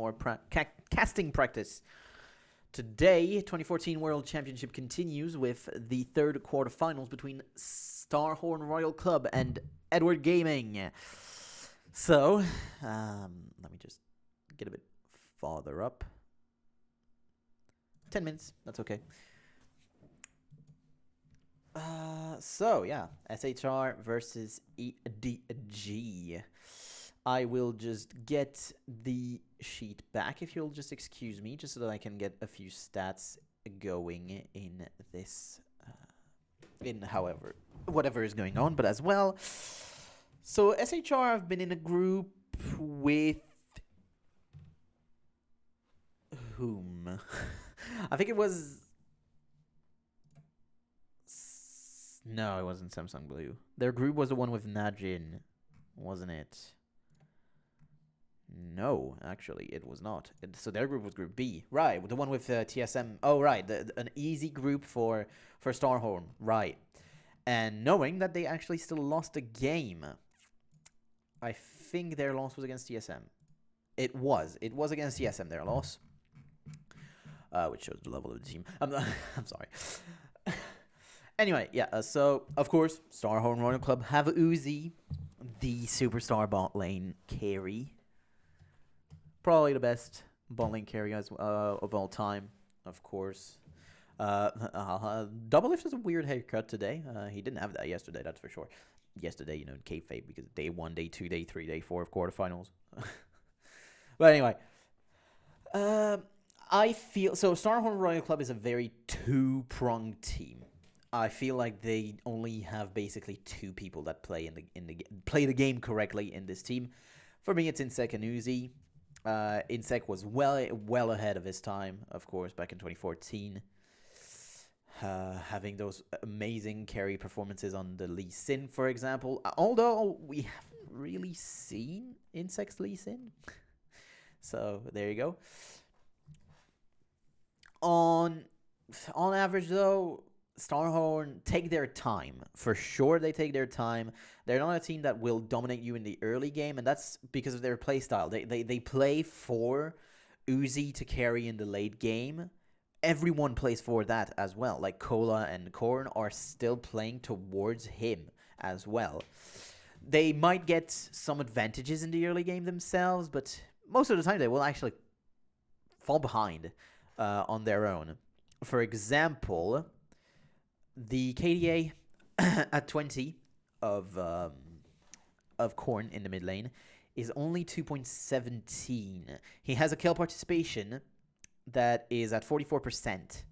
more casting practice. Today, 2014 World Championship continues with the third quarterfinals between Starhorn Royal Club and Edward Gaming. So, let me just get a bit farther up. 10 minutes, that's okay. So, yeah, SHR versus EDG. I will just get the sheet back if you'll just excuse me, just so that I can get a few stats going in this, whatever is going on, but as well. So SHR have been in a group with whom? I think it was... No, it wasn't Samsung Blue. Their group was the one with Najin, wasn't it? No, actually, it was not. So their group was Group B. Right, the one with TSM. Oh, right, an easy group for Starhorn. Right. And knowing that they actually still lost a game. I think their loss was against TSM. It was against TSM, their loss. Which shows the level of the team. I'm sorry. Anyway, yeah, so, of course, Starhorn Royal Club have Uzi, the superstar bot lane carry. Probably the best bot lane carry of all time, of course. Doublelift has a weird haircut today. He didn't have that yesterday, that's for sure. Yesterday, in kayfabe, because day 1, day 2, day 3, day 4 of quarterfinals. But anyway, I feel... So, Starhorn Royal Club is a very two-pronged team. I feel like they only have basically two people that play play the game correctly in this team. For me, it's Insec and Uzi. Insec was well ahead of his time, of course, back in 2014. Having those amazing carry performances on the Lee Sin, for example. Although we haven't really seen Insec's Lee Sin. So, there you go. On average, though... Starhorn take their time. For sure, they take their time. They're not a team that will dominate you in the early game, and that's because of their play style. They play for Uzi to carry in the late game. Everyone plays for that as well. Like Cola and Korn are still playing towards him as well. They might get some advantages in the early game themselves, but most of the time they will actually fall behind on their own. For example... The KDA at 20 of Korn in the mid lane is only 2.17. He has a kill participation that is at 44%.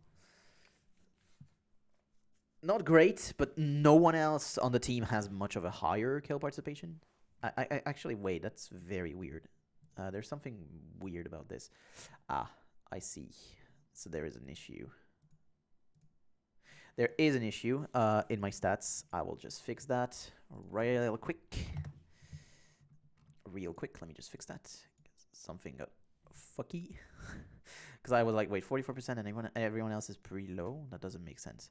Not great, but no one else on the team has much of a higher kill participation. I actually, wait, that's very weird. There's something weird about this. I see. So there is an issue. There is an issue in my stats. I will just fix that real quick. Let me just fix that. Something got fucky. Because I was like, wait, 44% and everyone else is pretty low? That doesn't make sense.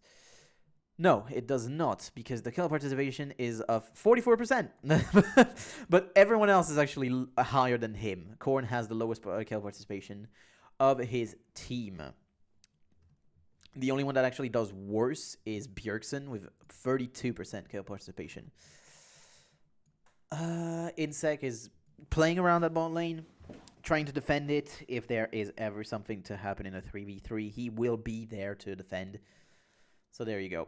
No, it does not, because the kill participation is of 44%. But everyone else is actually higher than him. Korn has the lowest kill participation of his team. The only one that actually does worse is Bjergsen with 32% kill participation. Insec is playing around that bot lane, trying to defend it. If there is ever something to happen in a 3v3, he will be there to defend. So there you go.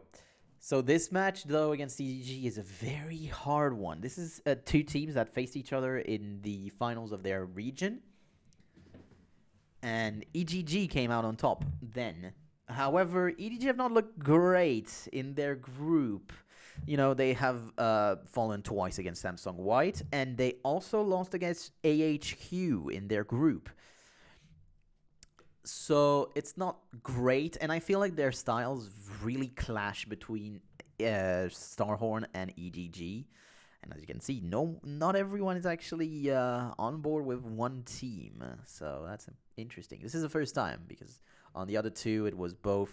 So this match, though, against EDG is a very hard one. This is two teams that faced each other in the finals of their region. And EDG came out on top then. However, EDG have not looked great in their group. They have fallen twice against Samsung White, and they also lost against AHQ in their group. So it's not great, and I feel like their styles really clash between Starhorn and EDG. And as you can see, not everyone is actually on board with one team. So that's interesting. This is the first time, because on the other two, it was both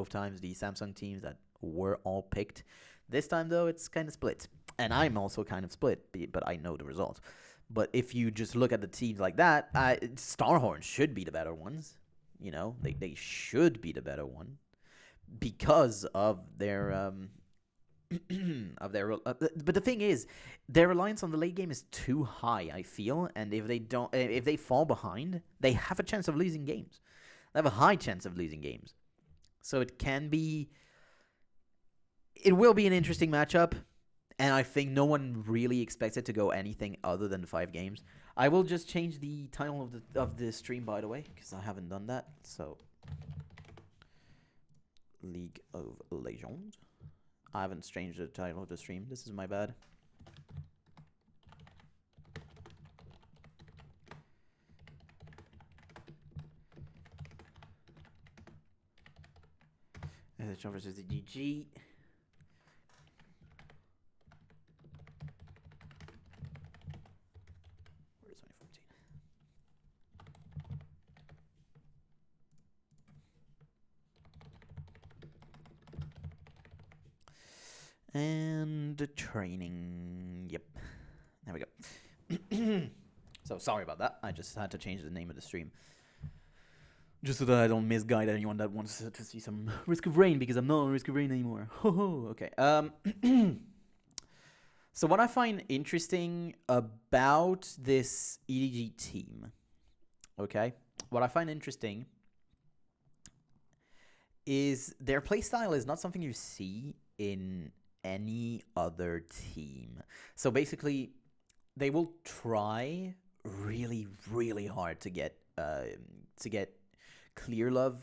times the Samsung teams that were all picked. This time, though, it's kind of split. And I'm also kind of split, but I know the result. But if you just look at the teams like that, Starhorn should be the better ones. You know, they should be the better one because of their but the thing is, their reliance on the late game is too high, I feel, and if they fall behind, they have a chance of losing games. They have a high chance of losing games. So it will be an interesting matchup, and I think no one really expects it to go anything other than 5 games. I will just change the title of the stream, by the way, because I haven't done that. So, League of Legends. I haven't changed the title of the stream. This is my bad. SHR versus EDG. Where's 2014? And the training. Yep. There we go. So sorry about that. I just had to change the name of the stream. Just so that I don't misguide anyone that wants to see some Risk of Rain, because I'm not on Risk of Rain anymore. Ho ho. Okay. So what I find interesting about this EDG team, okay? What I find interesting is their playstyle is not something you see in any other team. So basically, they will try really, really hard to get Clear Love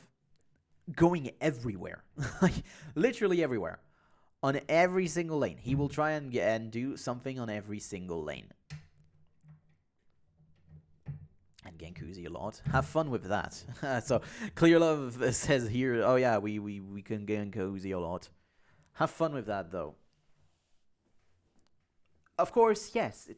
going everywhere, like literally everywhere, on every single lane. He will try and do something on every single lane. And gank Uzi a lot. Have fun with that. So Clear Love says here, oh yeah, we can gank Uzi a lot. Have fun with that though. Of course, yes,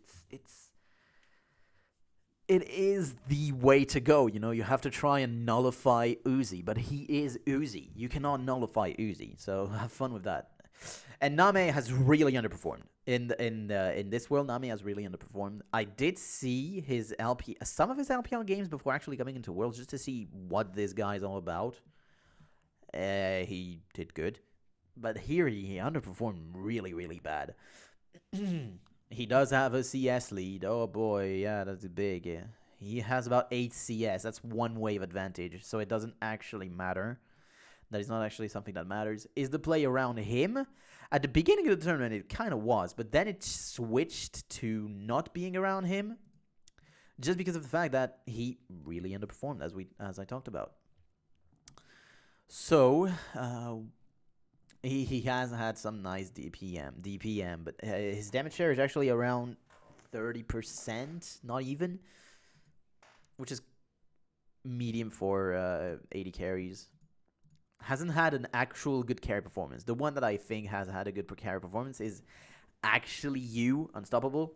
it is the way to go, you know. You have to try and nullify Uzi, but he is Uzi. You cannot nullify Uzi, so have fun with that. And Name has really underperformed in this world. Name has really underperformed. I did see some of his LPL games before actually coming into Worlds, just to see what this guy's all about. He did good, but here he underperformed really, really bad. He does have a CS lead. Oh boy, yeah, that's big. Yeah. He has about 8 CS. That's 1 wave advantage, so it doesn't actually matter. That is not actually something that matters. Is the play around him? At the beginning of the tournament, it kind of was, but then it switched to not being around him, just because of the fact that he really underperformed, as I talked about. So, He has had some nice DPM, but his damage share is actually around 30%, not even, which is medium for 80 carries. Hasn't had an actual good carry performance. The one that I think has had a good carry performance is actually Unstoppable.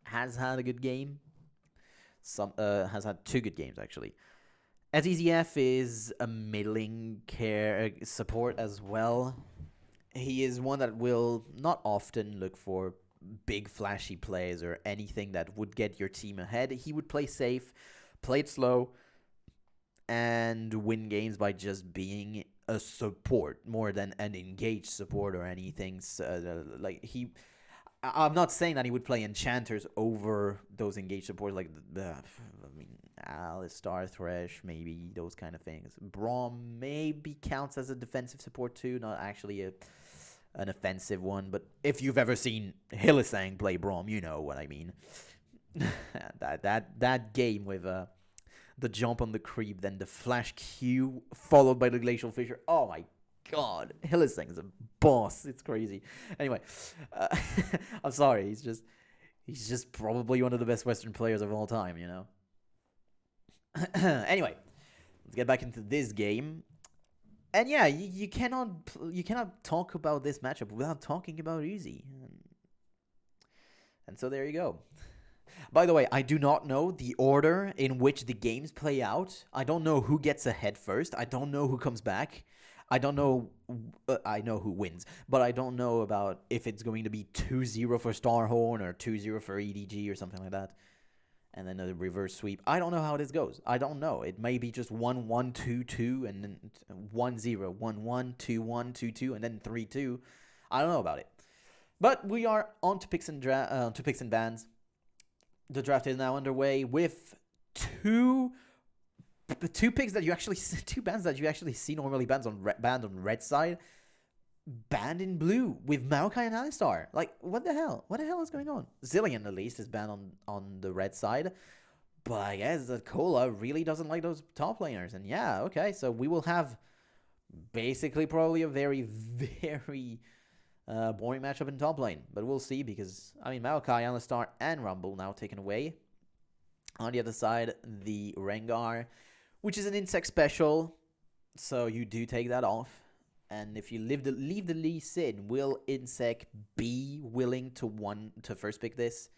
Has had a good game. Has had 2 good games, actually. SEZF is a middling care support as well. He is one that will not often look for big flashy plays or anything that would get your team ahead. He would play safe, play it slow, and win games by just being a support more than an engaged support or anything. I'm not saying that he would play enchanters over those engaged supports, like Alistar, Thresh, maybe those kind of things. Braum maybe counts as a defensive support too, not actually an offensive one. But if you've ever seen Hylissang play Braum, you know what I mean. that game with the jump on the creep, then the flash Q followed by the glacial fissure. Oh my god, Hylissang is a boss. It's crazy. Anyway, I'm sorry. He's just probably one of the best Western players of all time, you know. Anyway, let's get back into this game. And yeah, you cannot talk about this matchup without talking about Uzi. And so there you go. By the way, I do not know the order in which the games play out. I don't know who gets ahead first. I don't know who comes back. I don't know. I know who wins, but I don't know about if it's going to be 2-0 for Starhorn or 2-0 for EDG or something like that. And then a reverse sweep. I don't know how this goes. I don't know. It may be just 1-1, 2-2, and then 1-0, 1-1, 2-1, 2-2, and then 3-2. I don't know about it. But we are on to picks and bans. The draft is now underway with two picks that you actually two bands that you actually see normally banned on red side, banned in blue with Maokai and Alistar. Like, what the hell? What the hell is going on? Zillion, at least, is banned on the red side. But I guess that Cola really doesn't like those top laners. And yeah, okay, so we will have basically probably a very, very boring matchup in top lane. But we'll see because, I mean, Maokai, Alistar, and Rumble now taken away. On the other side, the Rengar, which is an insect special. So you do take that off. And if you leave the Lee Sin, will Insect be willing to first pick this?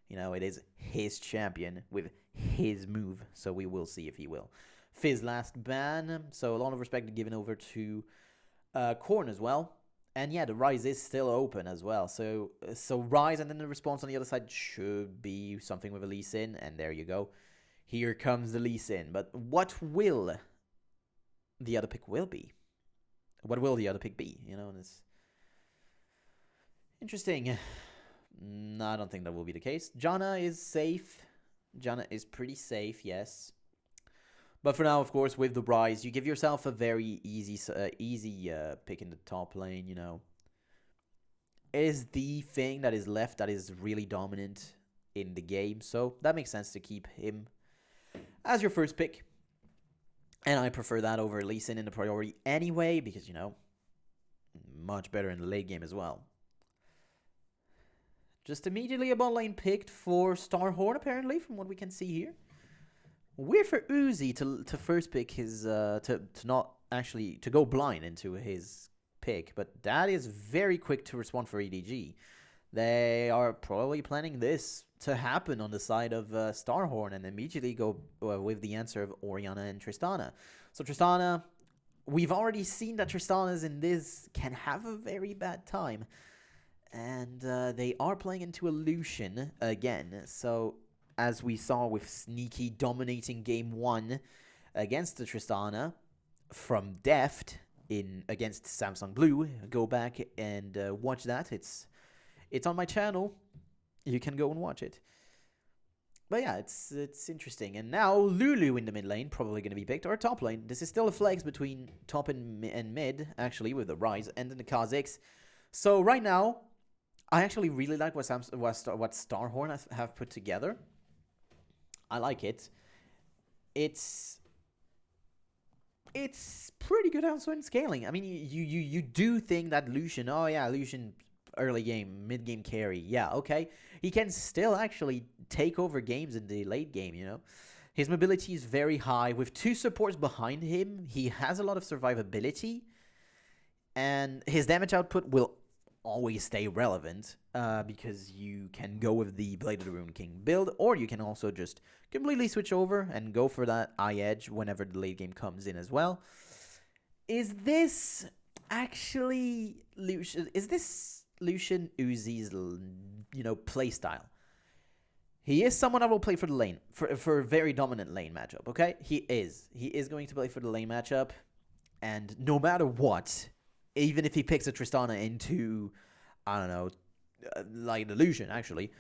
You know, it is his champion with his move, so we will see if he will. Fizz last ban, so a lot of respect given over to Korn as well. And yeah, the Rise is still open as well. So Rise and then the response on the other side should be something with a Lee Sin, and there you go. Here comes the Lee Sin. But what will the other pick will be? What will the other pick be? You know, and it's interesting. No, I don't think that will be the case. Janna is safe. Janna is pretty safe, yes. But for now, of course, with the Rise, you give yourself a very easy pick in the top lane, you know. It is the thing that is left that is really dominant in the game. So that makes sense to keep him as your first pick. And I prefer that over Lee Sin in the priority anyway, because, you know, much better in the late game as well. Just immediately a bot lane picked for Starhorn, apparently, from what we can see here. Weird for Uzi to first pick his, to go blind into his pick, but that is very quick to respond for EDG. They are probably planning this to happen on the side of Starhorn and immediately go with the answer of Orianna and Tristana. So Tristana, we've already seen that Tristana's in this can have a very bad time. And they are playing into a Lucian again. So as we saw with Sneaky dominating game 1 against the Tristana from Deft against Samsung Blue, go back and watch that. It's on my channel. You can go and watch it. But yeah, it's interesting. And now Lulu in the mid lane, probably going to be picked, or top lane. This is still a flex between top and mid, actually, with the Rise and then the Kha'Zix. So right now, I actually really like what Starhorn have put together. I like it. It's pretty good also in scaling. I mean, you do think that Lucian, oh yeah, Lucian early game, mid game carry. Yeah, okay. He can still actually take over games in the late game, you know. His mobility is very high. With 2 supports behind him, he has a lot of survivability. And his damage output will always stay relevant because you can go with the Blade of the Rune King build, or you can also just completely switch over and go for that eye edge whenever the late game comes in as well. Is this actually Lucian? Is this Lucian Uzi's, you know, play style? He is someone I will play for the lane, for a very dominant lane matchup, okay? He is going to play for the lane matchup, and no matter what, even if he picks a Tristana into, I don't know, like the Lucian, actually,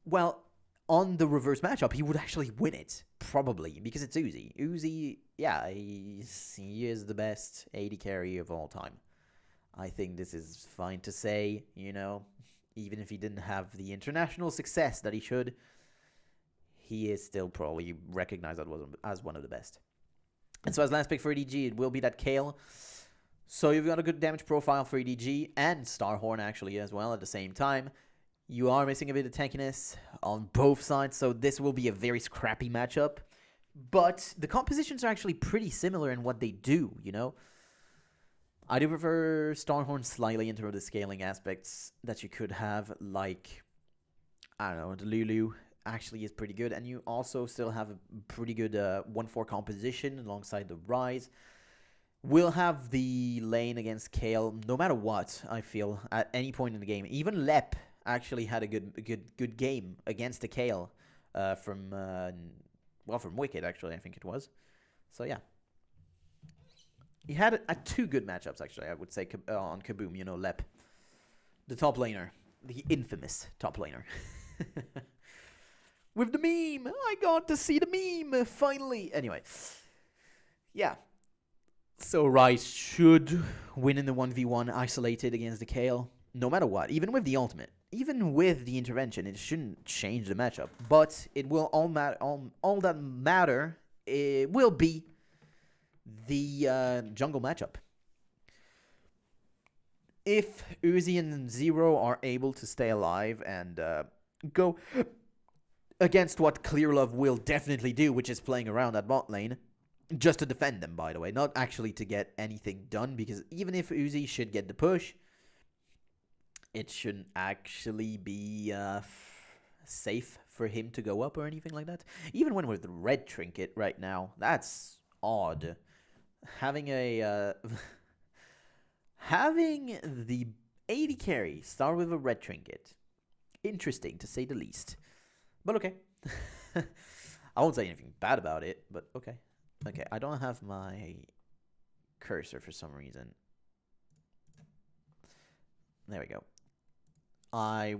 well, on the reverse matchup, he would actually win it, probably, because it's Uzi. Uzi, yeah, he is the best AD carry of all time. I think this is fine to say, you know, even if he didn't have the international success that he should, he is still probably recognized as one of the best. And so as last pick for EDG, it will be that Kale. So you've got a good damage profile for EDG and Starhorn actually as well at the same time. You are missing a bit of tankiness on both sides, so this will be a very scrappy matchup. But the compositions are actually pretty similar in what they do, you know? I do prefer Starhorn slightly in terms of the scaling aspects that you could have, like, I don't know, the Lulu actually is pretty good, and you also still have a pretty good 1-4 composition alongside the Rise. will have the lane against Kale no matter what, I feel, at any point in the game. Even Lep actually had a good game against the Kale from Wicked, actually, I think it was. So, yeah. He had two good matchups, actually, I would say, on Kaboom, Lep. The top laner. The infamous top laner. With the meme! I got to see the meme, finally! Anyway. Yeah. So Rice should win in the 1v1 isolated against the Kale, no matter what, even with the ultimate. Even with the intervention, it shouldn't change the matchup. But it will all that matter, it will be the jungle matchup. If Uzi and Zero are able to stay alive and go against what Clearlove will definitely do, which is playing around that bot lane, just to defend them, by the way, not actually to get anything done, because even if Uzi should get the push, it shouldn't actually be safe for him to go up or anything like that. Even when with the red trinket right now, that's odd. Having a having the AD carry start with a red trinket, interesting to say the least. But okay, I won't say anything bad about it. But okay. Okay, I don't have my cursor for some reason. There we go. I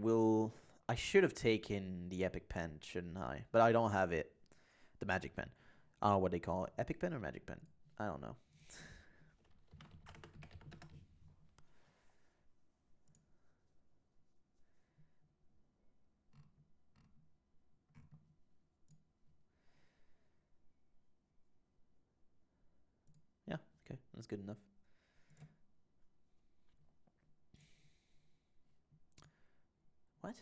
should have taken the epic pen, shouldn't I? But I don't have it. The magic pen. I don't know what they call it. Epic pen or magic pen? I don't know. Yeah, okay, that's good enough. What?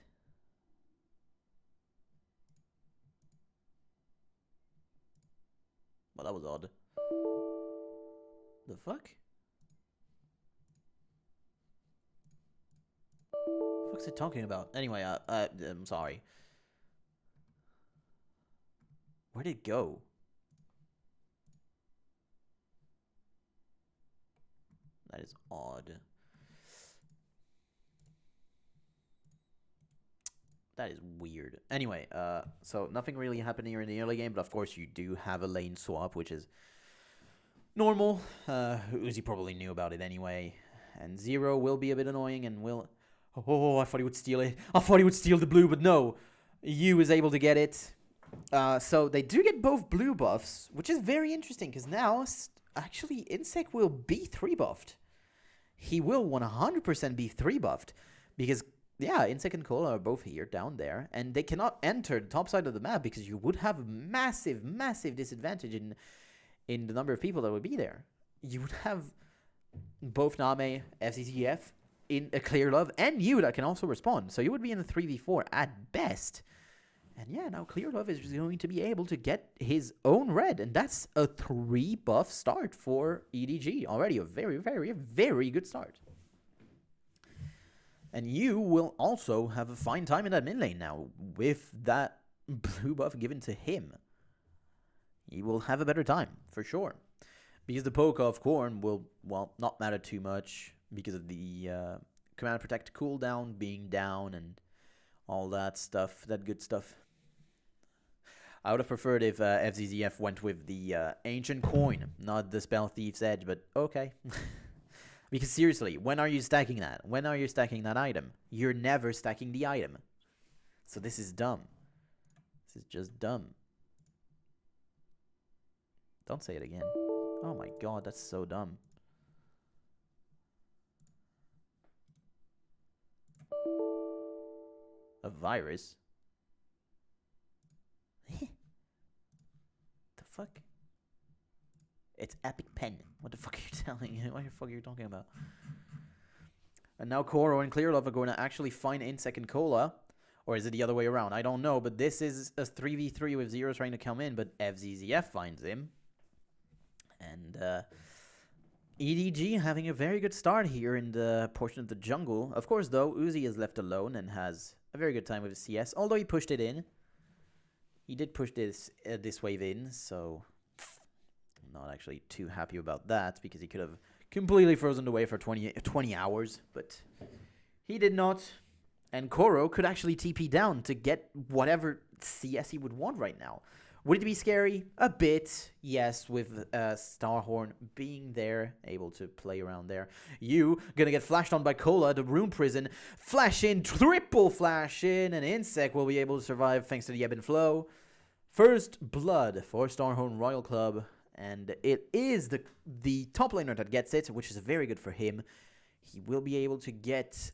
Well, that was odd. The fuck? What the fuck's it talking about? Anyway, I'm sorry. Where'd it go? That is odd. That is weird. Anyway, so nothing really happened here in the early game, but of course you do have a lane swap, which is normal. Uzi probably knew about it anyway. And Zero will be a bit annoying and will... Oh, I thought he would steal it. I thought he would steal the blue, but no. Yu is able to get it. So they do get both blue buffs, which is very interesting, because now, actually, Insect will be 3-buffed. He will 100% be 3-buffed, because... yeah, Insect and Cola are both here, down there, and they cannot enter the top side of the map because you would have a massive, massive disadvantage in the number of people that would be there. You would have both Name, FCCF, in a Clearlove, and you that can also respond. So you would be in a 3v4 at best. And yeah, now Clearlove is going to be able to get his own red, and that's a 3-buff start for EDG. Already a very, very, very good start. And you will also have a fine time in that mid lane now with that blue buff given to him. He will have a better time, for sure. Because the poke of Korn will, well, not matter too much because of the Command Protect cooldown being down and all that stuff, that good stuff. I would have preferred if FZZF went with the Ancient Coin, not the Spell Thief's Edge, but okay. Because seriously, when are you stacking that? When are you stacking that item? You're never stacking the item. So this is dumb. This is just dumb. Don't say it again. Oh my god, that's so dumb. A virus? The fuck? It's Epic Pen. What the fuck are you telling me? What the fuck are you talking about? And now Koro and Clearlove are going to actually find Insect and Cola. Or is it the other way around? I don't know. But this is a 3v3 with Zero trying to come in. But FZZF finds him. And EDG having a very good start here in the portion of the jungle. Of course, though, Uzi is left alone and has a very good time with his CS. Although he pushed it in. He did push this wave in. So... not actually too happy about that because he could have completely frozen away for 20 hours, but he did not. And Koro could actually TP down to get whatever CS he would want right now. Would it be scary? A bit, yes, with Starhorn being there, able to play around there. You gonna get flashed on by Cola, the Room Prison. Flash in, triple flash in, and Insect will be able to survive thanks to the ebb and flow. First blood for Starhorn Royal Club, and it is the top laner that gets it, which is very good for him. He will be able to get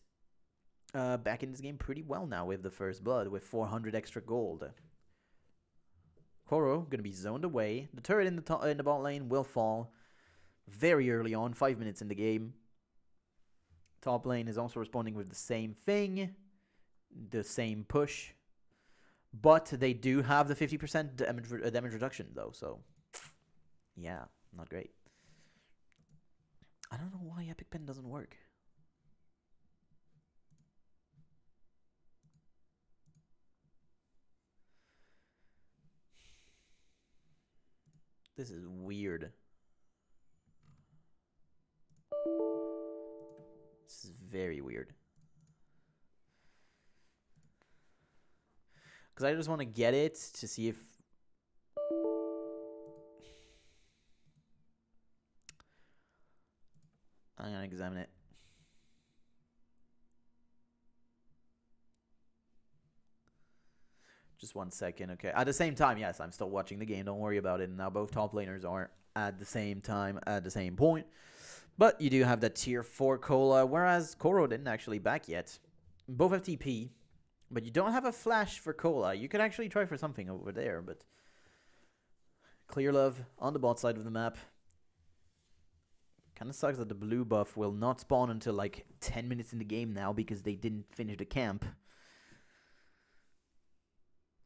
back in this game pretty well now with the first blood, with 400 extra gold. Koro going to be zoned away. The turret in the bot lane will fall very early on, 5 minutes in the game. Top lane is also responding with the same thing, the same push. But they do have the 50% damage reduction, though, so yeah, not great. I don't know why Epic Pen doesn't work. This is weird. This is very weird. Because I just want to get it to see if... I'm going to examine it. Just 1 second, okay. At the same time, yes, I'm still watching the game. Don't worry about it. Now both top laners are at the same time, at the same point. But you do have that tier 4 Cola, whereas Koro didn't actually back yet. Both have TP, but you don't have a flash for Cola. You could actually try for something over there, but... Clear Love on the bot side of the map. Kind of sucks that the blue buff will not spawn until like 10 minutes in the game now because they didn't finish the camp.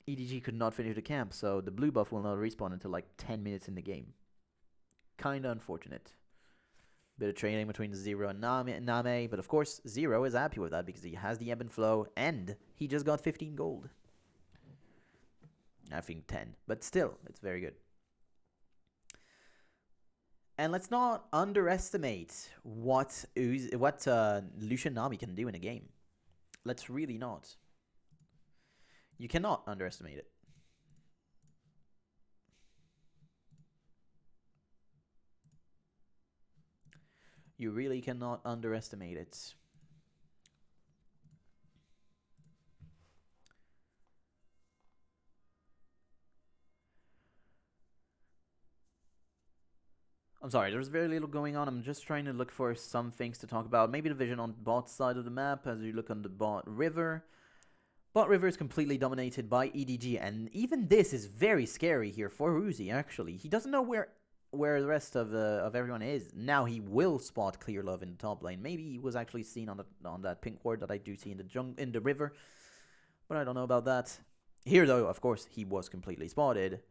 EDG could not finish the camp, so the blue buff will not respawn until like 10 minutes in the game. Kinda unfortunate. Bit of training between Zero and Name, but of course Zero is happy with that because he has the ebb and flow and he just got 15 gold. I think 10, but still, it's very good. And let's not underestimate what Lucian Nami can do in a game. Let's really not. You cannot underestimate it. You really cannot underestimate it. I'm sorry, there's very little going on. I'm just trying to look for some things to talk about. Maybe the vision on the bot side of the map as you look on the bot river. Bot river is completely dominated by EDG, and even this is very scary here for Uzi, actually. He doesn't know where the rest of everyone is. Now he will spot Clear Love in the top lane. Maybe he was actually seen on that pink ward that I do see in the river, but I don't know about that. Here, though, of course, he was completely spotted.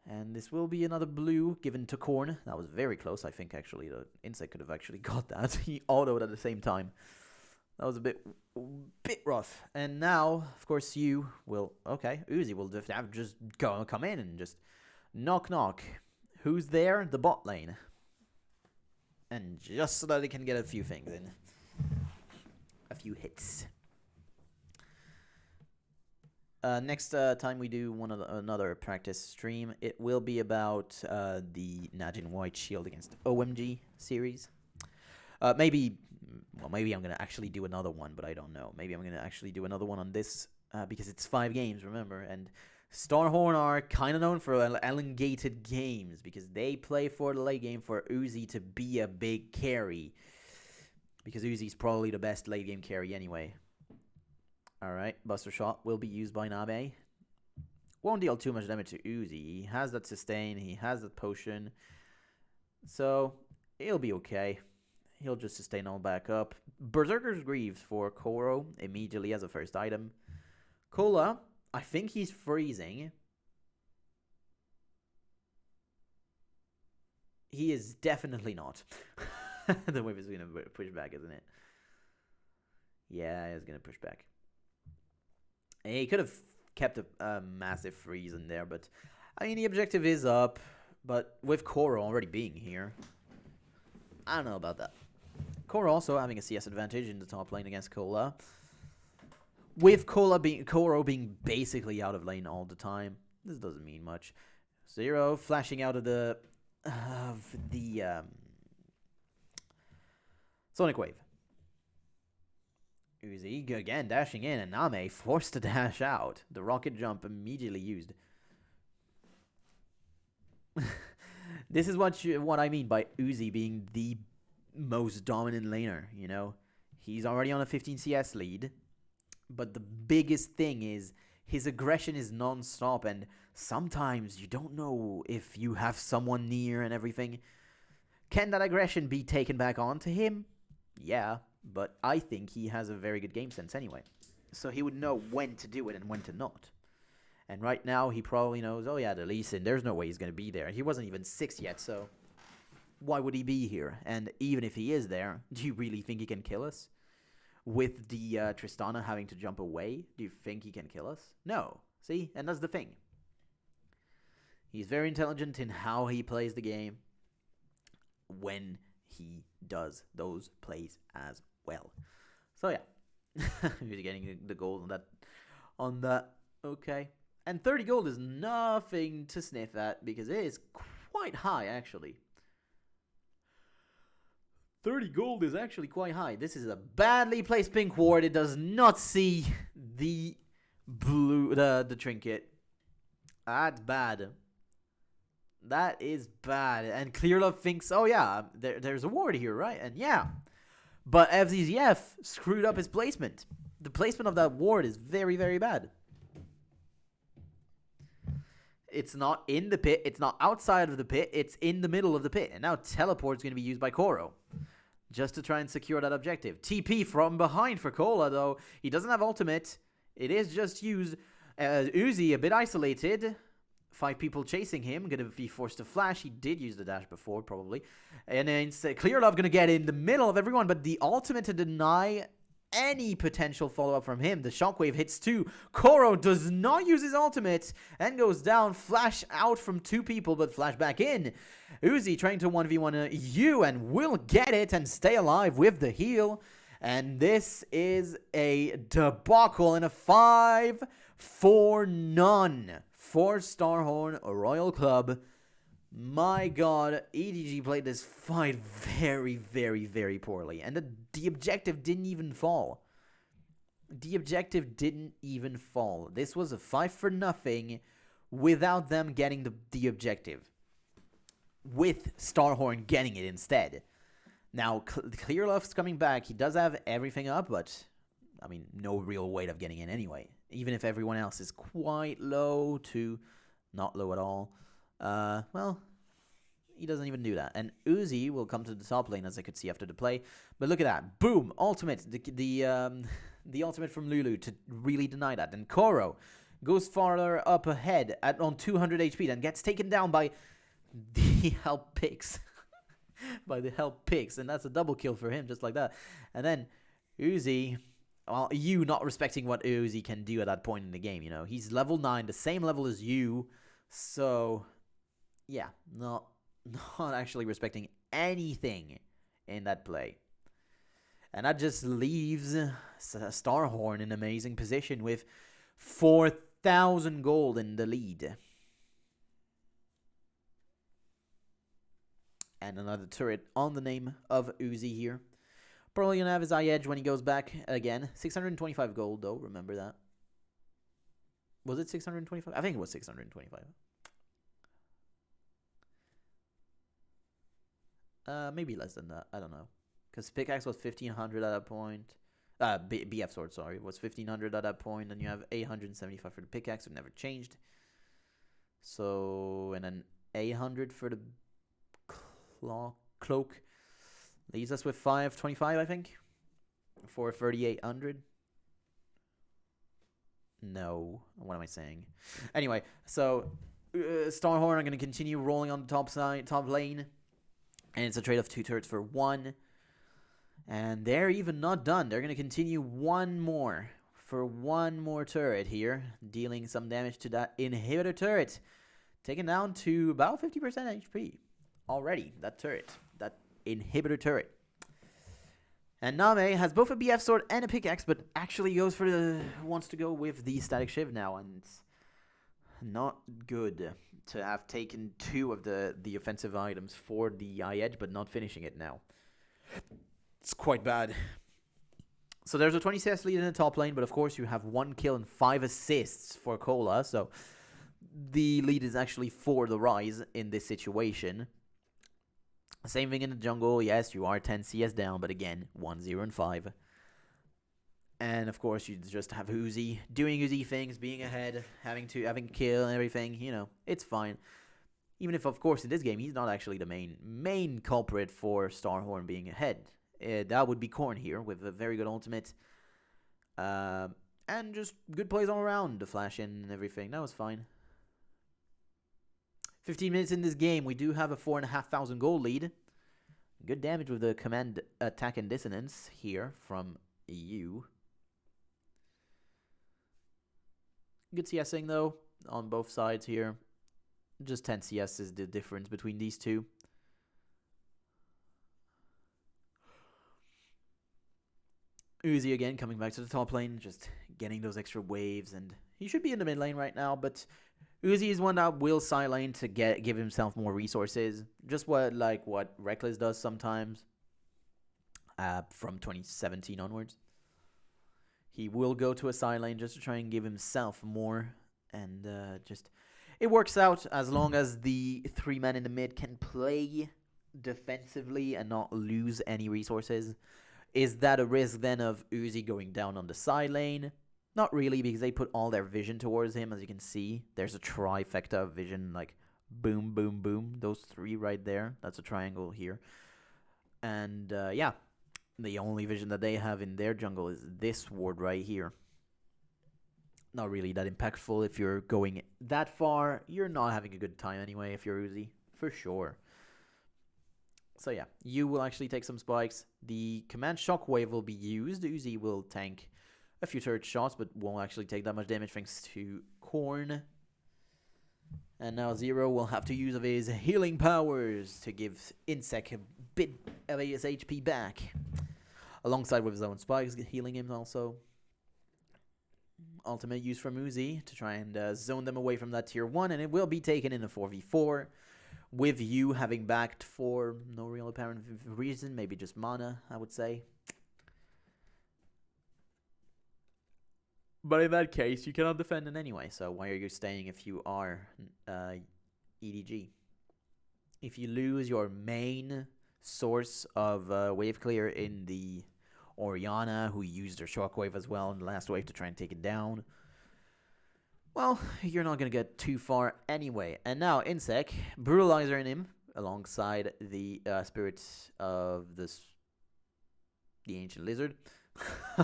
And this will be another blue given to Korn. That was very close, I think, actually. The Insect could have actually got that. He autoed at the same time. That was a bit rough. And now, of course, you will... Okay, Uzi will just come in and just knock knock. Who's there? The bot lane. And just so that they can get a few things in. A few hits. Next time we do another practice stream, it will be about the Najin White Shield against OMG series. Maybe I'm going to actually do another one, but I don't know. Maybe I'm going to actually do another one on this because it's 5 games, remember? And Starhorn are kind of known for elongated games because they play for the late game for Uzi to be a big carry. Because Uzi's probably the best late game carry anyway. Alright, Buster Shot will be used by Nabe. Won't deal too much damage to Uzi. He has that sustain, he has that potion. So, he'll be okay. He'll just sustain all back up. Berserker's Greaves for Koro immediately as a first item. Cola, I think he's freezing. He is definitely not. The whip is going to push back, isn't it? Yeah, he's going to push back. He could have kept a massive freeze in there, but I mean, the objective is up. But with Koro already being here, I don't know about that. Koro also having a CS advantage in the top lane against Cola. With Koro being basically out of lane all the time, this doesn't mean much. Zero flashing out of the Sonic Wave. Uzi again dashing in, and Name forced to dash out. The rocket jump immediately used. This is what I mean by Uzi being the most dominant laner, you know? He's already on a 15 CS lead, but the biggest thing is his aggression is non-stop, and sometimes you don't know if you have someone near and everything. Can that aggression be taken back onto him? Yeah, but I think he has a very good game sense anyway. So he would know when to do it and when to not. And right now, he probably knows, oh yeah, the Lee Sin, there's no way he's going to be there. He wasn't even 6 yet, so why would he be here? And even if he is there, do you really think he can kill us? With the Tristana having to jump away, do you think he can kill us? No. See? And that's the thing. He's very intelligent in how he plays the game when he does those plays as well. So yeah. He's getting the gold on that. Okay. And 30 gold is nothing to sniff at because it is quite high, actually. 30 gold is actually quite high. This is a badly placed pink ward. It does not see the the trinket. That's bad. That is bad. And Clearlove thinks, oh yeah, there's a ward here, right? And yeah. But FZZF screwed up his placement. The placement of that ward is very, very bad. It's not in the pit. It's not outside of the pit. It's in the middle of the pit. And now teleport's going to be used by Koro. Just to try and secure that objective. TP from behind for Cola, though. He doesn't have ultimate. It is just used. Uzi, a bit isolated. 5 people chasing him. Going to be forced to flash. He did use the dash before, probably. And then Clearlove going to get in the middle of everyone. But the ultimate to deny any potential follow-up from him. The shockwave hits 2. Koro does not use his ultimate and goes down. Flash out from 2 people, but flash back in. Uzi trying to 1v1 you and will get it and stay alive with the heal. And this is a debacle and a 5-4-0 for Starhorn Royal Club. My god, EDG played this fight very, very, very poorly. And the objective didn't even fall. The objective didn't even fall. This was a 5-0 without them getting the objective. With Starhorn getting it instead. Now, Clearlove's coming back. He does have everything up, but, I mean, no real weight of getting in anyway. Even if everyone else is quite low to not low at all. Well, he doesn't even do that. And Uzi will come to the top lane, as I could see after the play. But look at that. Boom. Ultimate. The ultimate from Lulu to really deny that. And Koro goes farther up ahead on 200 HP. Then gets taken down by the help picks. By the help picks. And that's a double kill for him, just like that. And then Uzi... Well, you not respecting what Uzi can do at that point in the game, you know. He's level 9, the same level as you. So... yeah, not actually respecting anything in that play. And that just leaves Starhorn in an amazing position with 4,000 gold in the lead. And another turret on the name of Uzi here. Probably going to have his eye edge when he goes back again. 625 gold, though. Remember that. Was it 625? I think it was 625. Maybe less than that. I don't know. Because pickaxe was 1,500 at that point. BF sword, sorry. Was 1,500 at that point. And you have 875 for the pickaxe. It never changed. So, and then 800 for the cloak. Leaves us with 525, I think. For 3,800. No. What am I saying? Anyway, so Starhorn are going to continue rolling on the top lane. And it's a trade of 2 turrets for 1. And they're even not done. They're going to continue one more. For one more turret here. Dealing some damage to that inhibitor turret. taken down to about 50% HP already. That turret, that inhibitor turret. And Name has both a BF sword and a pickaxe, but actually wants to go with the static shiv now, and it's not good to have taken 2 of the offensive items for the eye edge, but not finishing it now. It's quite bad. So there's a 20 CS lead in the top lane, but of course you have 1 kill and 5 assists for Cola, so the lead is actually for the Rise in this situation. Same thing in the jungle. Yes, you are 10 CS down, but again, 1-0 and 5. And of course, you just have Uzi doing Uzi things, being ahead, having kill and everything. You know, it's fine. Even if, of course, in this game, he's not actually the main culprit for Starhorn being ahead. That would be Korn here with a very good ultimate. And just good plays all around. The flash in and everything. That was fine. 15 minutes in this game. We do have a 4,500 gold lead. Good damage with the command attack and dissonance here from EU. Good CSing though on both sides here. Just 10 CS is the difference between these two. Uzi again coming back to the top lane, just getting those extra waves, and he should be in the mid lane right now, but Uzi is one that will side lane to give himself more resources. Just what Reckless does sometimes from 2017 onwards. He will go to a side lane just to try and give himself more, and it works out as long as the 3 men in the mid can play defensively and not lose any resources. Is that a risk then of Uzi going down on the side lane? Not really, because they put all their vision towards him. As you can see, there's a trifecta of vision, like boom, boom, boom. Those 3 right there. That's a triangle here. And yeah, the only vision that they have in their jungle is this ward right here. Not really that impactful. If you're going that far, you're not having a good time anyway if you're Uzi, for sure. So yeah, you will actually take some spikes. The command shockwave will be used. Uzi will tank a few turret shots, but won't actually take that much damage thanks to Korn. And now Zero will have to use of his healing powers to give Insec a bit of his HP back. Alongside with his own spikes, healing him also. Ultimate use from Uzi to try and zone them away from that tier 1, and it will be taken in a 4v4. With you having backed for no real apparent reason, maybe just mana, I would say. But in that case, you cannot defend in any way, so why are you staying if you are EDG? If you lose your main source of wave clear in the Orianna, who used her shockwave as well in the last wave to try and take it down, well, you're not going to get too far anyway. And now, Insec, Brutalizer in him, alongside the spirit of the ancient lizard.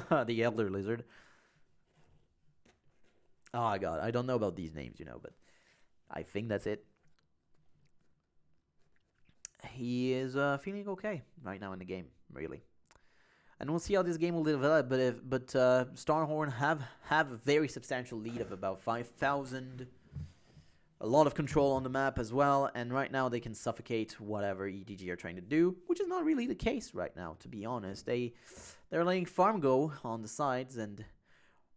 The elder lizard. Oh, God, I don't know about these names, you know, but I think that's it. He is feeling okay right now in the game, really. And we'll see how this game will develop, but Starhorn have a very substantial lead of about 5,000. A lot of control on the map as well, and right now they can suffocate whatever EDG are trying to do, which is not really the case right now, to be honest. They're letting farm go on the sides, and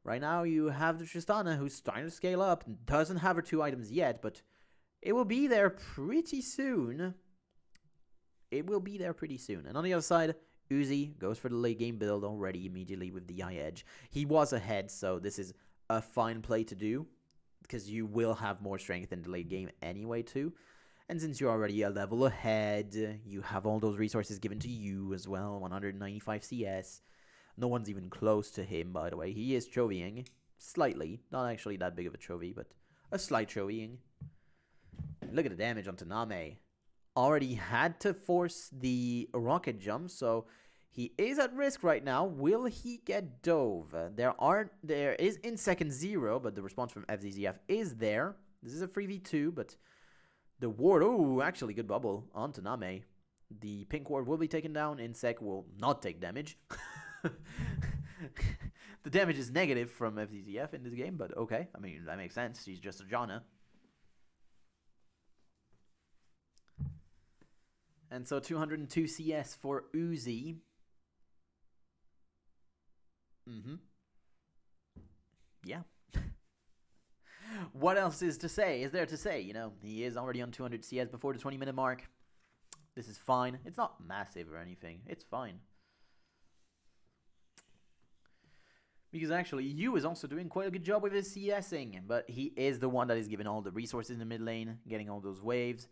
right now you have the Tristana, who's starting to scale up, doesn't have her 2 items yet, but it will be there pretty soon. It will be there pretty soon. And on the other side, Uzi goes for the late game build already immediately with the eye edge. He was ahead, so this is a fine play to do, because you will have more strength in the late game anyway too. And since you're already a level ahead, you have all those resources given to you as well, 195 CS. No one's even close to him, by the way. He is chovying slightly. Not actually that big of a chovy, but a slight chovying. Look at the damage onto Name. Already had to force the rocket jump, so he is at risk right now. Will he get dove? There is in second 0, but the response from FZZF is there. This is a 3v2, but the ward, oh, actually good bubble onto Name. The pink ward will be taken down. Insec will not take damage. The damage is negative from FZZF in this game, but okay. I mean, that makes sense. He's just a Janna. And so 202 CS for Uzi. Yeah. What else is there to say? You know, he is already on 200 CS before the 20-minute mark. This is fine. It's not massive or anything. It's fine. Because actually, Yu is also doing quite a good job with his CSing. But he is the one that is giving all the resources in the mid lane, getting all those waves.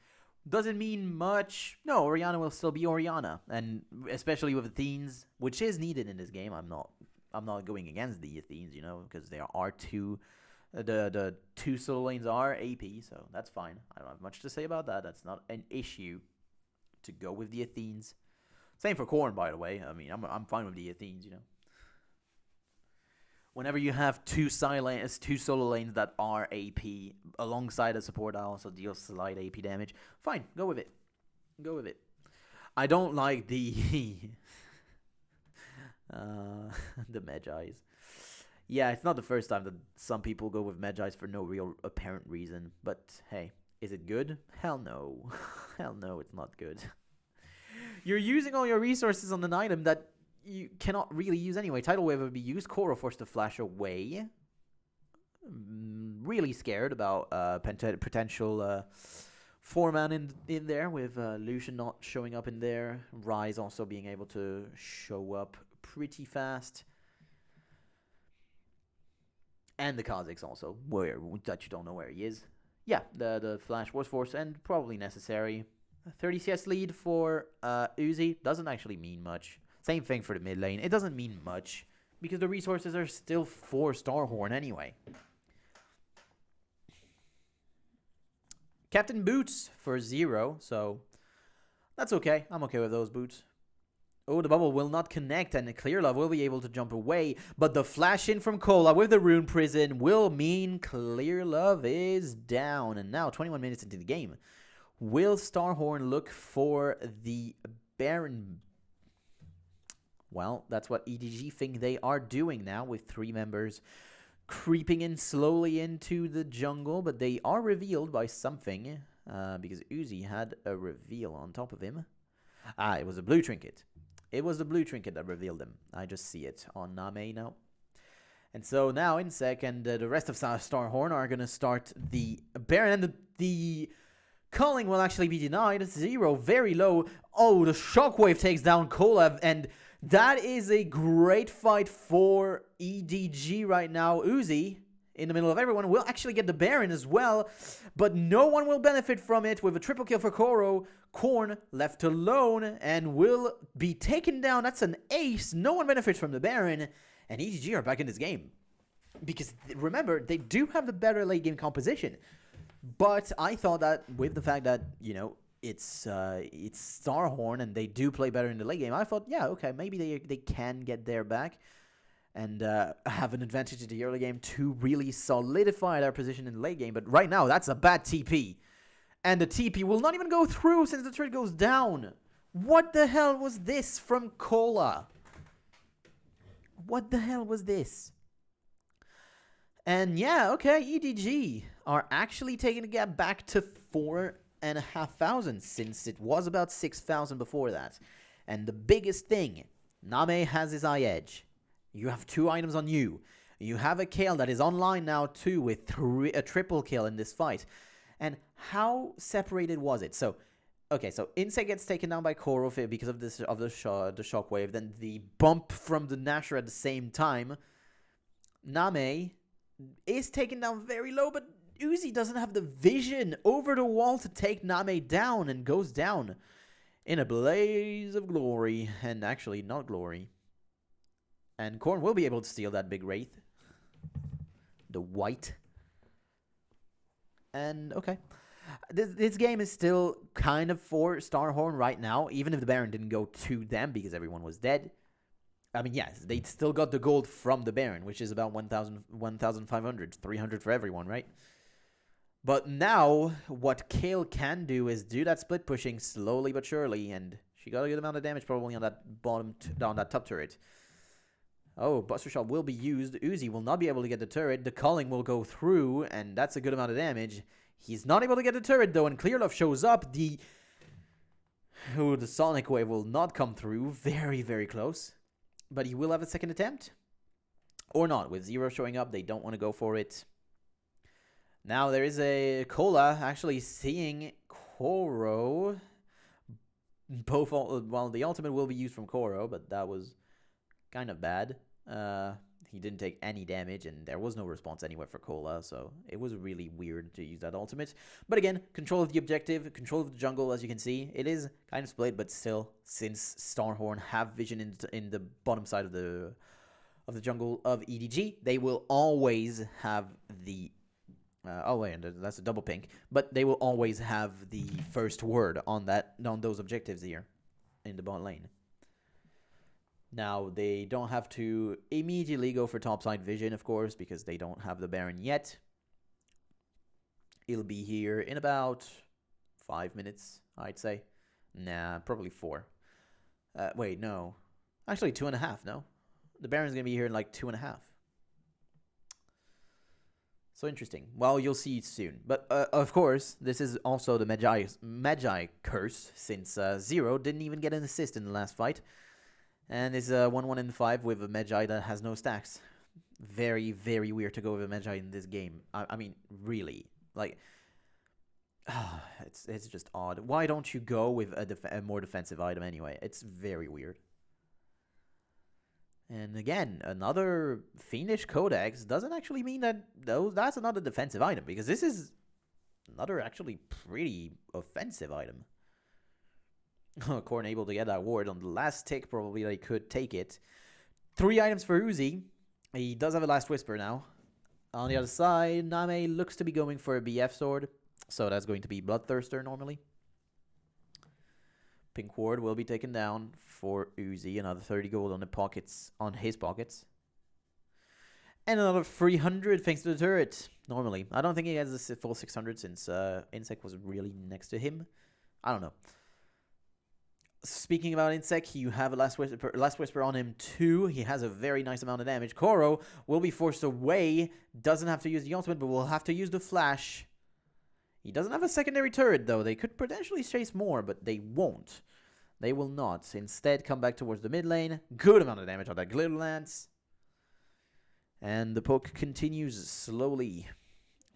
Doesn't mean much. No, Orianna will still be Orianna. And especially with Athenes, which is needed in this game. I'm not going against the Athenes, you know, because there are two... The two solo lanes are AP, so that's fine. I don't have much to say about that. That's not an issue to go with the Athenes. Same for Korn, by the way. I mean, I'm fine with the Athenes, you know. Whenever you have two solo lanes that are AP alongside a support that also deals slight AP damage, fine, go with it. Go with it. I don't like the the Magi's. Yeah, it's not the first time that some people go with Magi's for no real apparent reason. But hey, is it good? Hell no. Hell no, it's not good. You're using all your resources on an item that you cannot really use anyway. Tidal Wave would be used. Koro forced to flash away. Really scared about potential 4-man in there with Lucian not showing up in there. Ryze also being able to show up pretty fast. And the Kazakhs also, that you don't know where he is. Yeah, the flash was forced and probably necessary. 30 CS lead for Uzi doesn't actually mean much. Same thing for the mid lane. It doesn't mean much because the resources are still for Starhorn anyway. Captain Boots for 0, so that's okay. I'm okay with those boots. Oh, the bubble will not connect, and Clearlove will be able to jump away. But the flash in from Cola with the Rune Prison will mean Clearlove is down. And now, 21 minutes into the game, will Starhorn look for the Baron? Well, that's what EDG think they are doing now with 3 members creeping in slowly into the jungle. But they are revealed by something because Uzi had a reveal on top of him. It was a blue trinket. It was the blue trinket that revealed him. I just see it on Name now. And so now in second, the rest of Starhorn are going to start the Baron. And the culling will actually be denied. 0, very low. Oh, the Shockwave takes down Kolev. And that is a great fight for EDG right now. Uzi, in the middle of everyone, will actually get the Baron as well. But no one will benefit from it with a triple kill for Koro. Korn left alone and will be taken down. That's an ace. No one benefits from the Baron. And EDG are back in this game. Because remember, they do have the better late game composition. But I thought that with the fact that, you know, it's Starhorn and they do play better in the late game, I thought, yeah, okay, maybe they can get their back and have an advantage in the early game to really solidify their position in the late game. But right now, that's a bad TP. And the TP will not even go through since the turret goes down. What the hell was this from Cola? What the hell was this? And yeah, okay, EDG are actually taking the gap back to 4,500 since it was about 6,000 before that. And the biggest thing, Name has his eye edge. You have 2 items on you. You have a Kale that is online now too with a triple kill in this fight. And how separated was it? So, okay, so Insect gets taken down by Koro because of the shockwave. Then the bump from the Nashor at the same time. Name is taken down very low, but Uzi doesn't have the vision over the wall to take Name down and goes down in a blaze of glory. And actually, not glory. And Korn will be able to steal that big Wraith. The white. And, okay. This game is still kind of for Starhorn right now, even if the Baron didn't go to them because everyone was dead. I mean, yes, they still got the gold from the Baron, which is about 1,500, 300 for everyone, right? But now, what Kale can do is do that split pushing slowly but surely, and she got a good amount of damage probably on that bottom, down that top turret. Oh, Buster Shot will be used. Uzi will not be able to get the turret. The culling will go through, and that's a good amount of damage. He's not able to get the turret, though, and Clearlove shows up. The Who the Sonic Wave will not come through. Very, very close. But he will have a second attempt. Or not. With Zero showing up, they don't want to go for it. Now there is a Cola actually seeing Koro. Both, well, the ultimate will be used from Koro, but that was kind of bad. He didn't take any damage, and there was no response anywhere for Cola, so it was really weird to use that ultimate. But again, control of the objective, control of the jungle, as you can see. It is kind of split, but still, since Starhorn have vision in the bottom side of the jungle of EDG, they will always have the... oh, wait, that's a double pink. But they will always have the first word on those objectives here in the bot lane. Now, they don't have to immediately go for topside vision, of course, because they don't have the Baron yet. It'll be here in about 5 minutes, I'd say. Nah, probably 4. Wait, no. Actually, 2.5, no? The Baron's going to be here in like 2.5. So interesting. Well, you'll see it soon. But, of course, this is also the Magi curse, since Zero didn't even get an assist in the last fight. And it's a 1-1 in 5 with a Magi that has no stacks. Very, very weird to go with a Magi in this game. I mean, really. Like, it's just odd. Why don't you go with a more defensive item anyway? It's very weird. And again, another Fiendish Codex doesn't actually mean that that's another defensive item, because this is another actually pretty offensive item. Korn able to get that ward on the last tick, probably they could take it. 3 items for Uzi. He does have a Last Whisper now. On the other side, Name looks to be going for a BF sword, so that's going to be Bloodthirster normally. Pink ward will be taken down for Uzi. Another 30 gold on his pockets. And another 300 thanks to the turret, normally. I don't think he has the full 600 since Insect was really next to him. I don't know. Speaking about Insect, you have a Last Whisper on him too. He has a very nice amount of damage. Koro will be forced away. Doesn't have to use the ultimate, but will have to use the flash. He doesn't have a secondary turret, though. They could potentially chase more, but they won't. They will not. Instead, come back towards the mid lane. Good amount of damage on that Glitter Lance. And the poke continues slowly,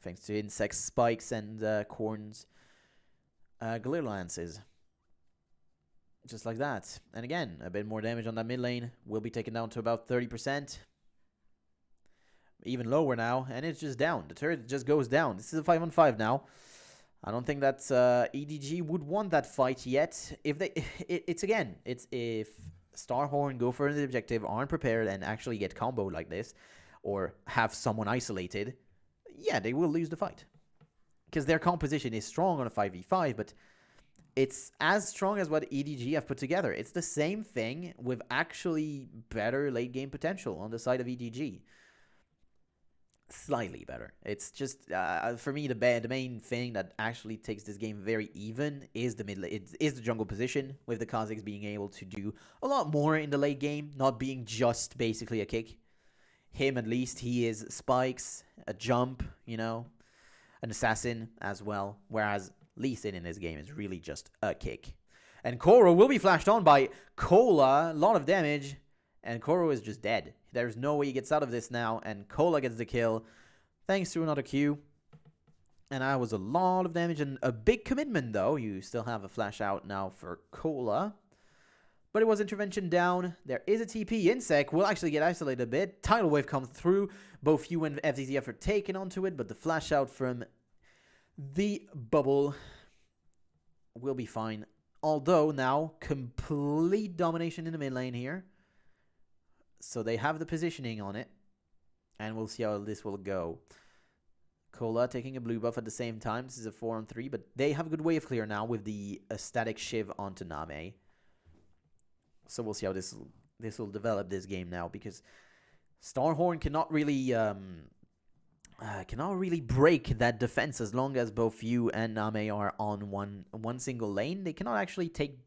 thanks to Insect spikes and Korn's Glitter Lances. Just like that. And again, a bit more damage on that mid lane. Will be taken down to about 30%. Even lower now. And it's just down. The turret just goes down. This is a 5-on-5 now. I don't think that EDG would want that fight yet. If if Starhorn go for the objective, aren't prepared, and actually get comboed like this, or have someone isolated, yeah, they will lose the fight. Because their composition is strong on a 5v5, but it's as strong as what EDG have put together. It's the same thing with actually better late game potential on the side of EDG. Slightly better. It's just, for me, the main thing that actually takes this game very even is the is the jungle position, with the Kazakhs being able to do a lot more in the late game, not being just basically a kick. Him, at least, he is spikes, a jump, you know, an assassin as well, whereas Lee Sin in this game is really just a kick. And Koro will be flashed on by Cola. A lot of damage. And Koro is just dead. There's no way he gets out of this now. And Cola gets the kill. Thanks to another Q. And that was a lot of damage. And a big commitment, though. You still have a flash out now for Cola. But it was intervention down. There is a TP. Insect will actually get isolated a bit. Tidal Wave comes through. Both you and FZZF are taken onto it. But the flash out from the bubble will be fine. Although now, complete domination in the mid lane here. So they have the positioning on it. And we'll see how this will go. Cola taking a blue buff at the same time. This is a 4-on-3. But they have a good wave clear now with the static Shiv onto Name. So we'll see how this will develop this game now. Because Starhorn cannot really break that defense as long as both you and Name are on one single lane. They cannot actually take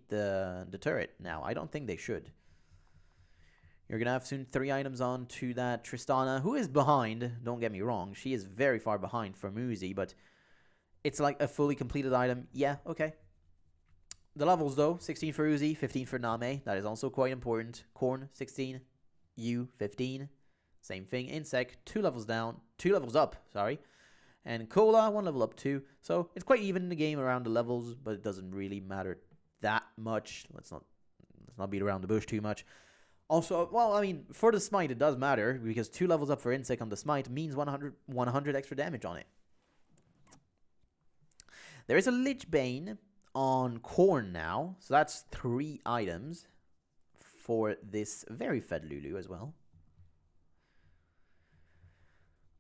the turret now. I don't think they should. You're going to have soon 3 items on to that Tristana, who is behind. Don't get me wrong. She is very far behind from Uzi, but it's like a fully completed item. Yeah, okay. The levels, though, 16 for Uzi, 15 for Name. That is also quite important. Korn, 16. U, 15. Same thing. Insec, 2 levels down. 2 levels up, sorry. And Cola, 1 level up too. So it's quite even in the game around the levels, but it doesn't really matter that much. Let's not beat around the bush too much. Also, well, I mean, for the smite, it does matter, because 2 levels up for Insec on the smite means 100 extra damage on it. There is a Lich Bane on Korn now, so that's 3 items for this very fed Lulu as well.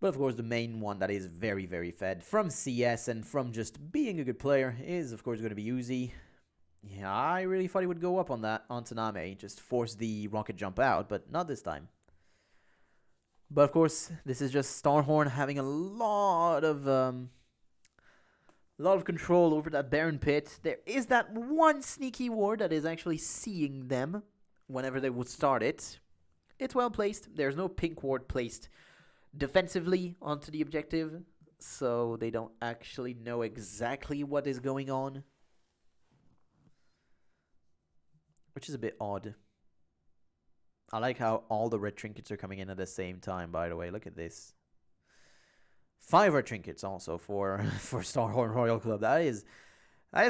But of course, the main one that is very, very fed from CS and from just being a good player is, of course, going to be Uzi. Yeah, I really thought he would go up on that, onto Name, just force the rocket jump out, but not this time. But of course, this is just Starhorn having a lot of control over that Baron pit. There is that one sneaky ward that is actually seeing them whenever they would start it. It's well placed. There's no pink ward placed defensively onto the objective, so they don't actually know exactly what is going on, which is a bit odd. I like how all the red trinkets are coming in at the same time, by the way. Look at this. 5 red trinkets also for Starhorn Royal Club. That is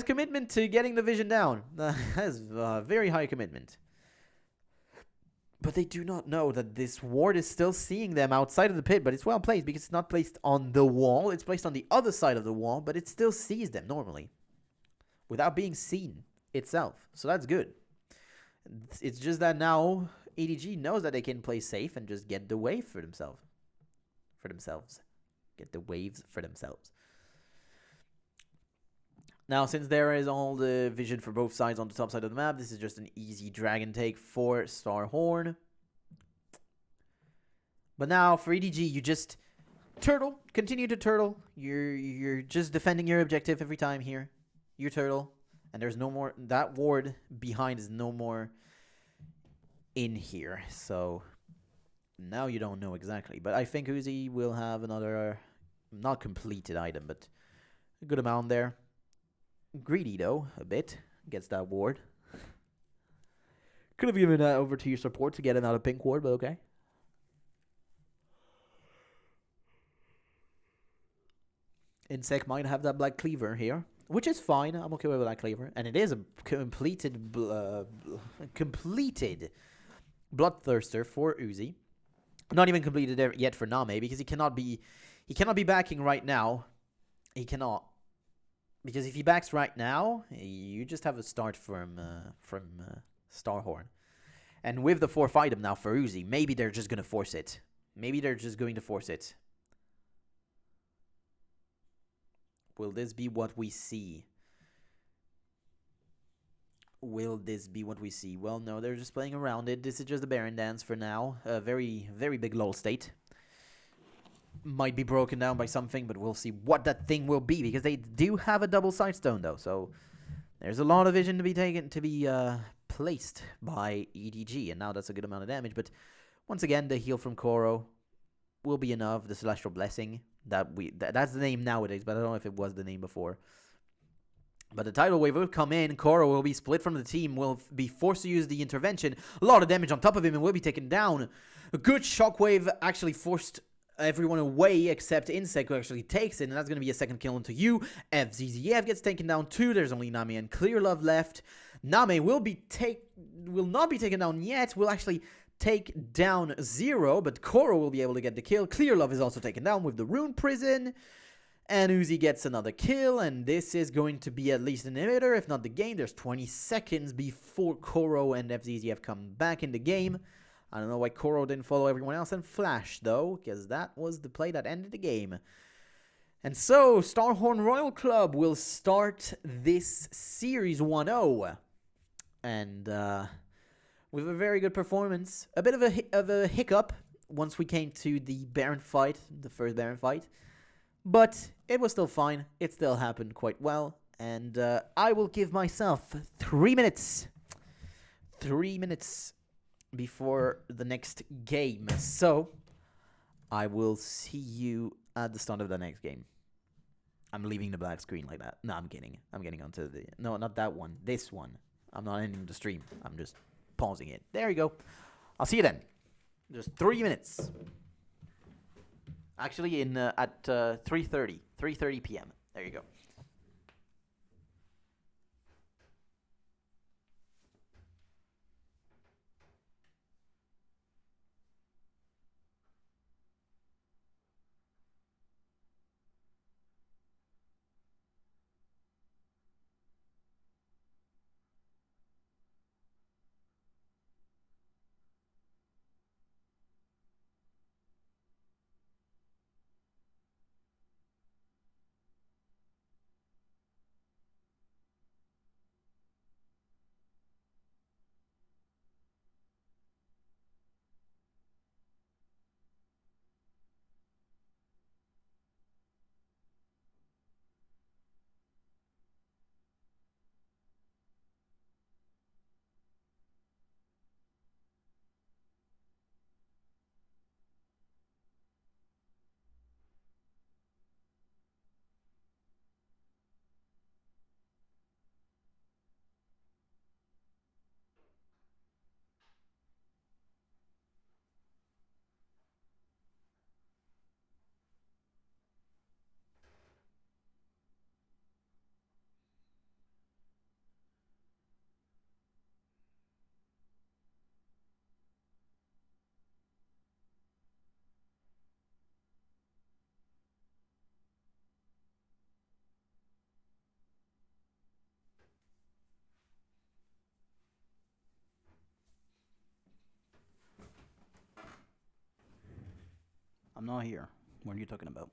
commitment to getting the vision down. That is a very high commitment. But they do not know that this ward is still seeing them outside of the pit, but it's well placed because it's not placed on the wall. It's placed on the other side of the wall, but it still sees them normally without being seen itself. So that's good. It's just that now EDG knows that they can play safe and just get the wave for themselves. Get the waves for themselves. Now, since there is all the vision for both sides on the top side of the map, this is just an easy dragon take for Starhorn. But now, for EDG, you just turtle. Continue to turtle. You're just defending your objective every time here. You turtle. And there's no more... That ward behind is no more in here. So, now you don't know exactly. But I think Uzi will have another... not completed item, but a good amount there. Greedy, though, a bit. Gets that ward. Could have given that over to your support to get another pink ward, but okay. Insec might have that black cleaver here, which is fine. I'm okay with that cleaver. And it is a completed Bloodthirster for Uzi. Not even completed yet for Name, because he cannot be backing right now. He cannot. Because if he backs right now, you just have a start from Starhorn. And with the 4th item now for Uzi, maybe they're just going to force it. Will this be what we see? Well, no, they're just playing around it. This is just a Baron dance for now. A very, very big lull state. Might be broken down by something, but we'll see what that thing will be, because they do have a double sightstone though, so there's a lot of vision to be placed by EDG, and now that's a good amount of damage. But once again, the heal from Koro will be enough. The Celestial Blessing, that's the name nowadays, but I don't know if it was the name before. But the tidal wave will come in. Koro will be split from the team, will be forced to use the intervention. A lot of damage on top of him, and will be taken down. A good shockwave actually forced everyone away except Insec, who actually takes it, and that's going to be a second kill into you. FZZF gets taken down too. There's only Nami and Clearlove left. Nami will not be taken down yet. Will actually take down 0, but Koro will be able to get the kill. Clearlove is also taken down with the Rune Prison. And Uzi gets another kill, and this is going to be at least an inhibitor, if not the game. There's 20 seconds before Koro and FZZF come back in the game. I don't know why Koro didn't follow everyone else and flash, though, because that was the play that ended the game. And so, Starhorn Royal Club will start this Series 1-0. And with a very good performance. A bit of a hiccup once we came to the Baron fight, the first Baron fight. But it was still fine. It still happened quite well. And I will give myself 3 minutes. 3 minutes before the next game. So, I will see you at the start of the next game. I'm leaving the black screen like that. No, I'm kidding. I'm getting onto the... No, not that one. This one. I'm not ending the stream. I'm just pausing it. There you go. I'll see you then. Just 3 minutes. Actually, at 3:30 p.m. There you go. I'm not here. What are you talking about?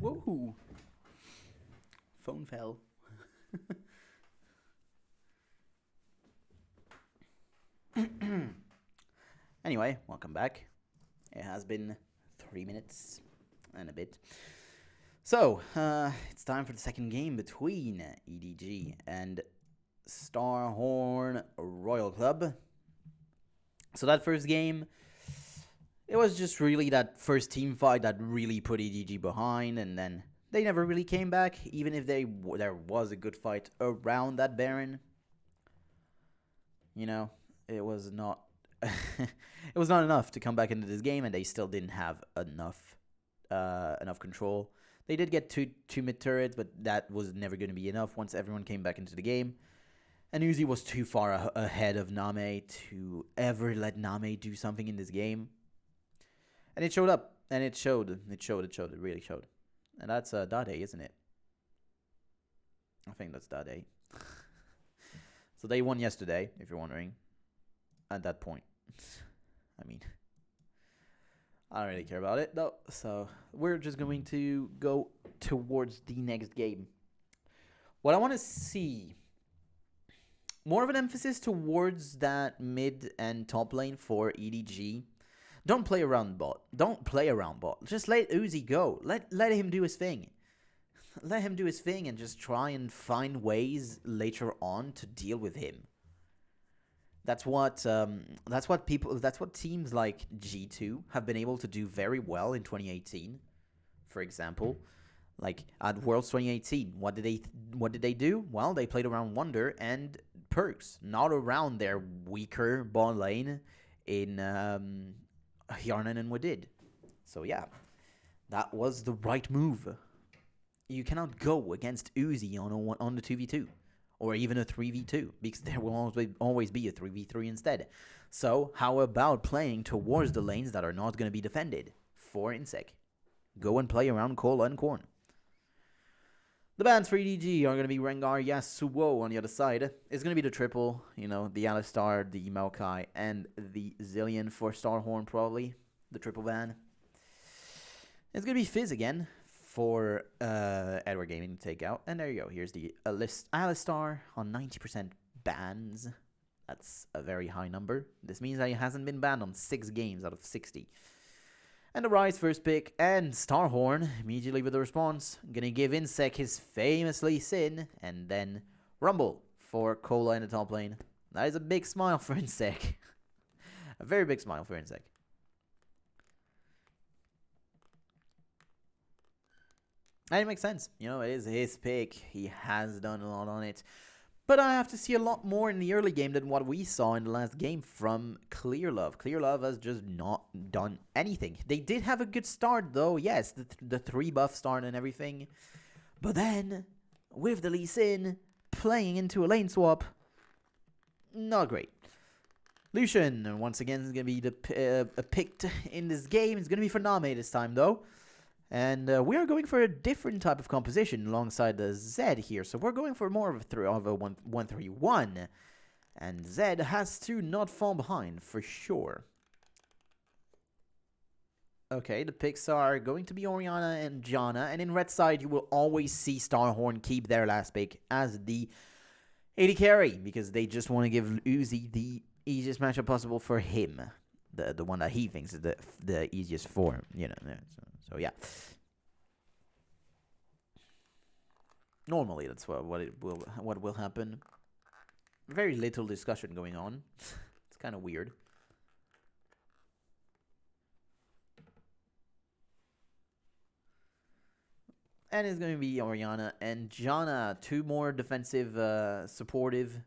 Whoa! Phone fell. Anyway, welcome back. It has been 3 minutes and a bit. So, it's time for the second game between EDG and Starhorn Royal Club. So that first game, it was just really that first team fight that really put EDG behind, and then they never really came back, even if there was a good fight around that Baron. You know, it was not it was not enough to come back into this game, and they still didn't have enough control. They did get two mid turrets, but that was never going to be enough once everyone came back into the game. And Uzi was too far ahead of Name to ever let Name do something in this game. And it showed up, and it showed, it really showed. And that's Dade, isn't it? I think that's Dade. So they won yesterday, if you're wondering, at that point. I mean, I don't really care about it though. So we're just going to go towards the next game. What I want to see, more of an emphasis towards that mid and top lane for EDG. Don't play around bot. Don't play around bot. Just let Uzi go. Let him do his thing. Let him do his thing and just try and find ways later on to deal with him. That's what teams like G2 have been able to do very well in 2018. For example, like at Worlds 2018, what did they do? Well, they played around Wonder and Perks, not around their weaker bot lane in Hjarnan and Wadid. So yeah, that was the right move. You cannot go against Uzi on the 2v2 or even a 3v2 because there will always be a 3v3 instead. So how about playing towards the lanes that are not going to be defended for Insec? Go and play around Cola and Corn. The bans for EDG are going to be Rengar, Yasuo on the other side. It's going to be the triple, the Alistar, the Maokai, and the Zillion for Starhorn probably. The triple ban. It's going to be Fizz again for Edward Gaming to take out. And there you go. Here's the Alistar on 90% bans. That's a very high number. This means that he hasn't been banned on 6 games out of 60. And the Rise first pick, and Starhorn immediately with the response. Gonna give Insec his famous Lee Sin, and then Rumble for Cola in the top lane. That is a big smile for Insec. A very big smile for Insec. And it makes sense. It is his pick. He has done a lot on it. But I have to see a lot more in the early game than what we saw in the last game from Clearlove. Clearlove has just not done anything. They did have a good start, though. Yes, the 3 buff start and everything. But then, with the Lee Sin playing into a lane swap, not great. Lucian, once again, is going to be picked in this game. It's going to be for Name this time, though. And we are going for a different type of composition alongside the Zed here. So we're going for more of a 1-3-1. And Zed has to not fall behind for sure. Okay, the picks are going to be Orianna and Janna. And in red side, you will always see Starhorn keep their last pick as the AD carry. Because they just want to give Uzi the easiest matchup possible for him. The one that he thinks is the easiest for him, So yeah. Normally that's what will happen. Very little discussion going on. It's kind of weird. And it's going to be Orianna and Janna, 2 more defensive, supportive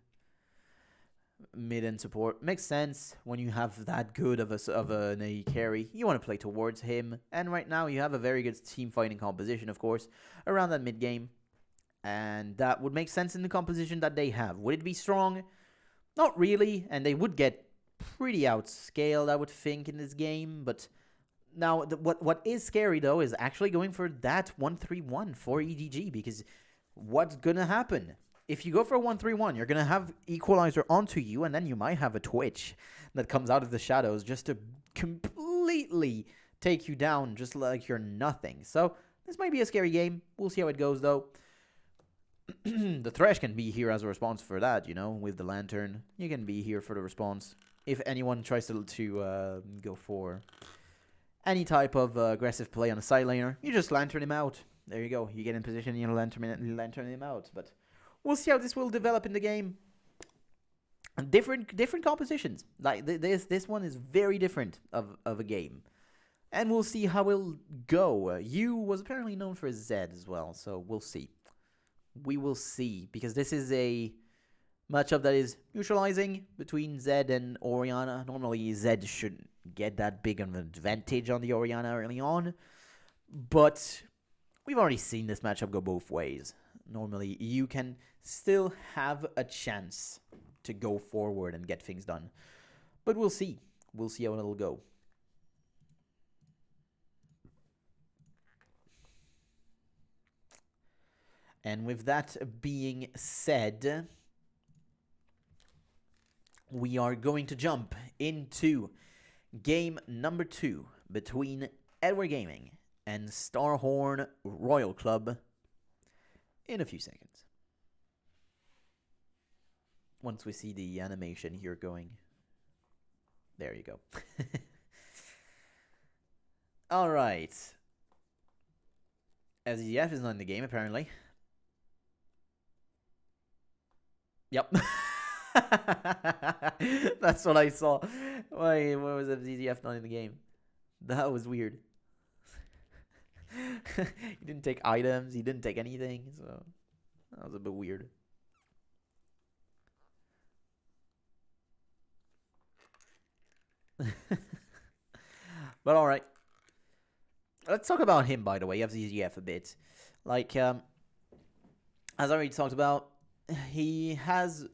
mid and support. Makes sense when you have that good of an AD carry. You want to play towards him. And right now you have a very good team fighting composition, of course, around that mid game. And that would make sense in the composition that they have. Would it be strong? Not really. And they would get pretty outscaled, I would think, in this game. But now what is scary, though, is actually going for that 1-3-1 for EDG. Because what's going to happen? If you go for a 1-3-1, you're going to have Equalizer onto you, and then you might have a Twitch that comes out of the shadows just to completely take you down just like you're nothing. So this might be a scary game. We'll see how it goes, though. The Thresh can be here as a response for that, with the Lantern. You can be here for the response. If anyone tries to go for any type of aggressive play on a side laner, you just Lantern him out. There you go. You get in position, you Lantern him out. But we'll see how this will develop in the game. And different compositions. Like this one is very different of a game. And we'll see how it'll go. Yu was apparently known for his Zed as well, so we'll see. We will see, because this is a matchup that is neutralizing between Zed and Orianna. Normally, Zed shouldn't get that big of an advantage on the Orianna early on. But we've already seen this matchup go both ways. Normally, you can still have a chance to go forward and get things done. But we'll see. We'll see how it'll go. And with that being said, we are going to jump into game number 2 between Edward Gaming and Starhorn Royal Club in a few seconds. Once we see the animation here going. There you go. Alright. SDF is not in the game, apparently. Yep. That's what I saw. Why was FZZF not in the game? That was weird. He didn't take items, he didn't take anything, so that was a bit weird. But alright. Let's talk about him, by the way, FZZF a bit. Like, as I already talked about, he has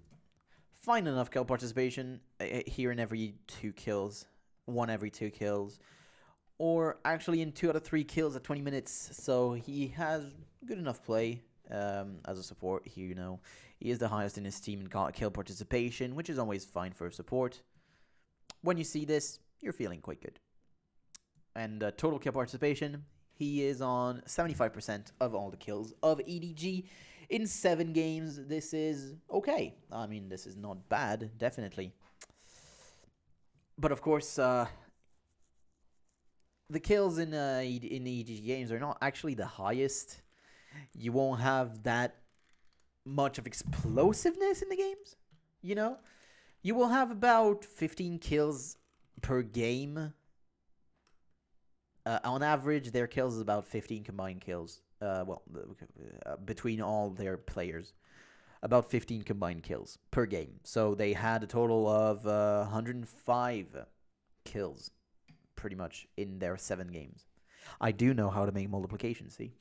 fine enough kill participation here in every 2 kills. 1 every 2 kills. Or actually in 2 out of 3 kills at 20 minutes. So he has good enough play as a support here, you know. He is the highest in his team in kill participation, which is always fine for a support. When you see this, you're feeling quite good. And total kill participation, he is on 75% of all the kills of EDG in 7 games. This is okay. I mean, this is not bad, definitely. But of course, the kills in EDG games are not actually the highest. You won't have that much of explosiveness in the games, you know? You will have about 15 kills per game. On average, their kills is about 15 combined kills. Between all their players. About 15 combined kills per game. So they had a total of 105 kills, pretty much, in their 7 games. I do know how to make multiplication, see?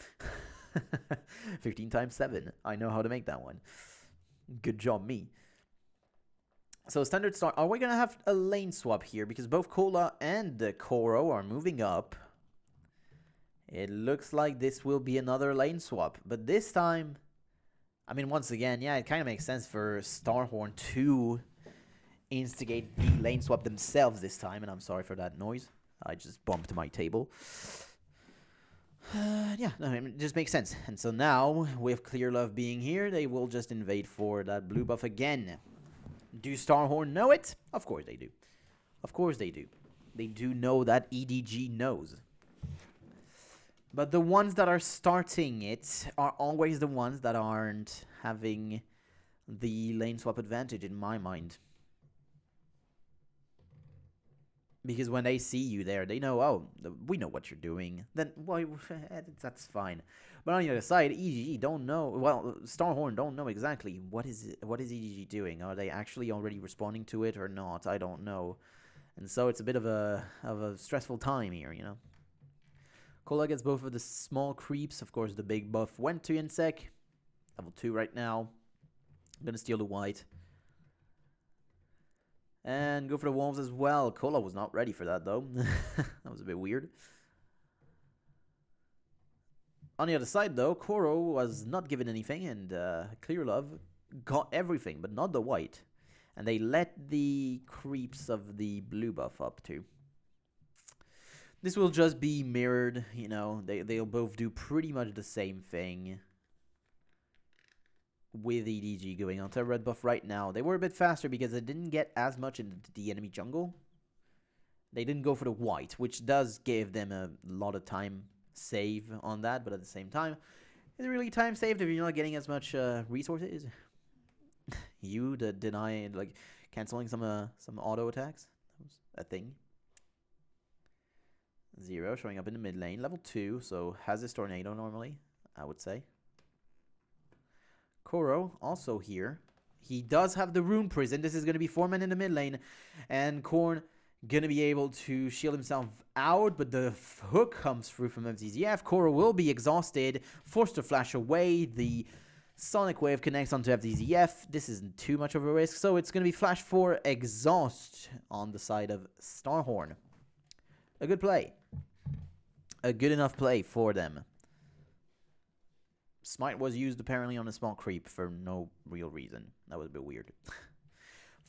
15 times 7. I know how to make that one. Good job, me. So standard start. Are we going to have a lane swap here? Because both Cola and Koro are moving up. It looks like this will be another lane swap. But this time, I mean, once again, yeah, it kind of makes sense for Starhorn to instigate the lane swap themselves this time. And I'm sorry for that noise. I just bumped my table. Yeah, no, it just makes sense. And so now, with Clear Love being here, they will just invade for that blue buff again. Do Starhorn know it? Of course they do. Of course they do. They do know that EDG knows. But the ones that are starting it are always the ones that aren't having the lane swap advantage in my mind. Because when they see you there, they know, oh, we know what you're doing. Then, well, that's fine. But on the other side, EDG don't know. Well, Starhorn don't know exactly what is EDG doing. Are they actually already responding to it or not? I don't know. And so it's a bit of a stressful time here, you know. Cola gets both of the small creeps. Of course, the big buff went to Insec. Level 2 right now. I'm gonna steal the white. And go for the wolves as well. Cola was not ready for that, though. That was a bit weird. On the other side, though, Koro was not given anything, and Clear Love got everything, but not the white. And they let the creeps of the blue buff up, too. This will just be mirrored, you know. They'll both do pretty much the same thing. With EDG going onto a red buff right now. They were a bit faster because they didn't get as much into the enemy jungle. They didn't go for the white, which does give them a lot of time save on that, but at the same time, is it really time saved if you're not getting as much resources? You deny, like, canceling some auto attacks? That was a thing. 0 showing up in the mid lane. Level 2, so has this tornado normally, I would say. Koro also here. He does have the rune prison. This is going to be 4 men in the mid lane. And Korn going to be able to shield himself out. But the hook comes through from FZZF. Koro will be exhausted. Forced to flash away. The Sonic Wave connects onto FZZF. This isn't too much of a risk. So it's going to be flash for exhaust on the side of Starhorn. A good play. A good enough play for them. Smite was used apparently on a small creep for no real reason. That was a bit weird.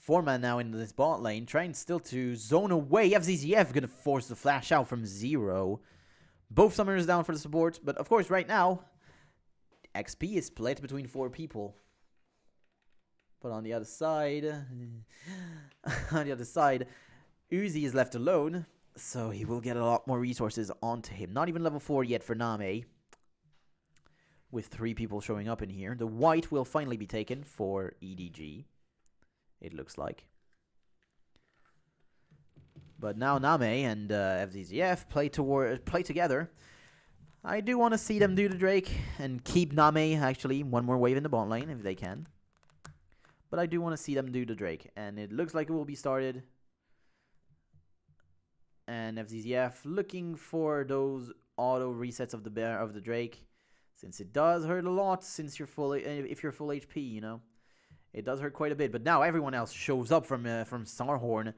4-man now in this bot lane, trying still to zone away. FZZF gonna force the flash out from 0. Both summoners down for the support, but of course right now, XP is split between 4 people. But on the other side, Uzi is left alone, so he will get a lot more resources onto him. Not even level 4 yet for Name. With 3 people showing up in here. The white will finally be taken for EDG, it looks like. But now Name and FZZF play together. I do want to see them do the Drake and keep Name actually one more wave in the bot lane if they can. But I do want to see them do the Drake. And it looks like it will be started. And FZZF looking for those auto resets of the Drake. Since it does hurt a lot since you're if you're full HP, you know. It does hurt quite a bit. But now everyone else shows up from Starhorn.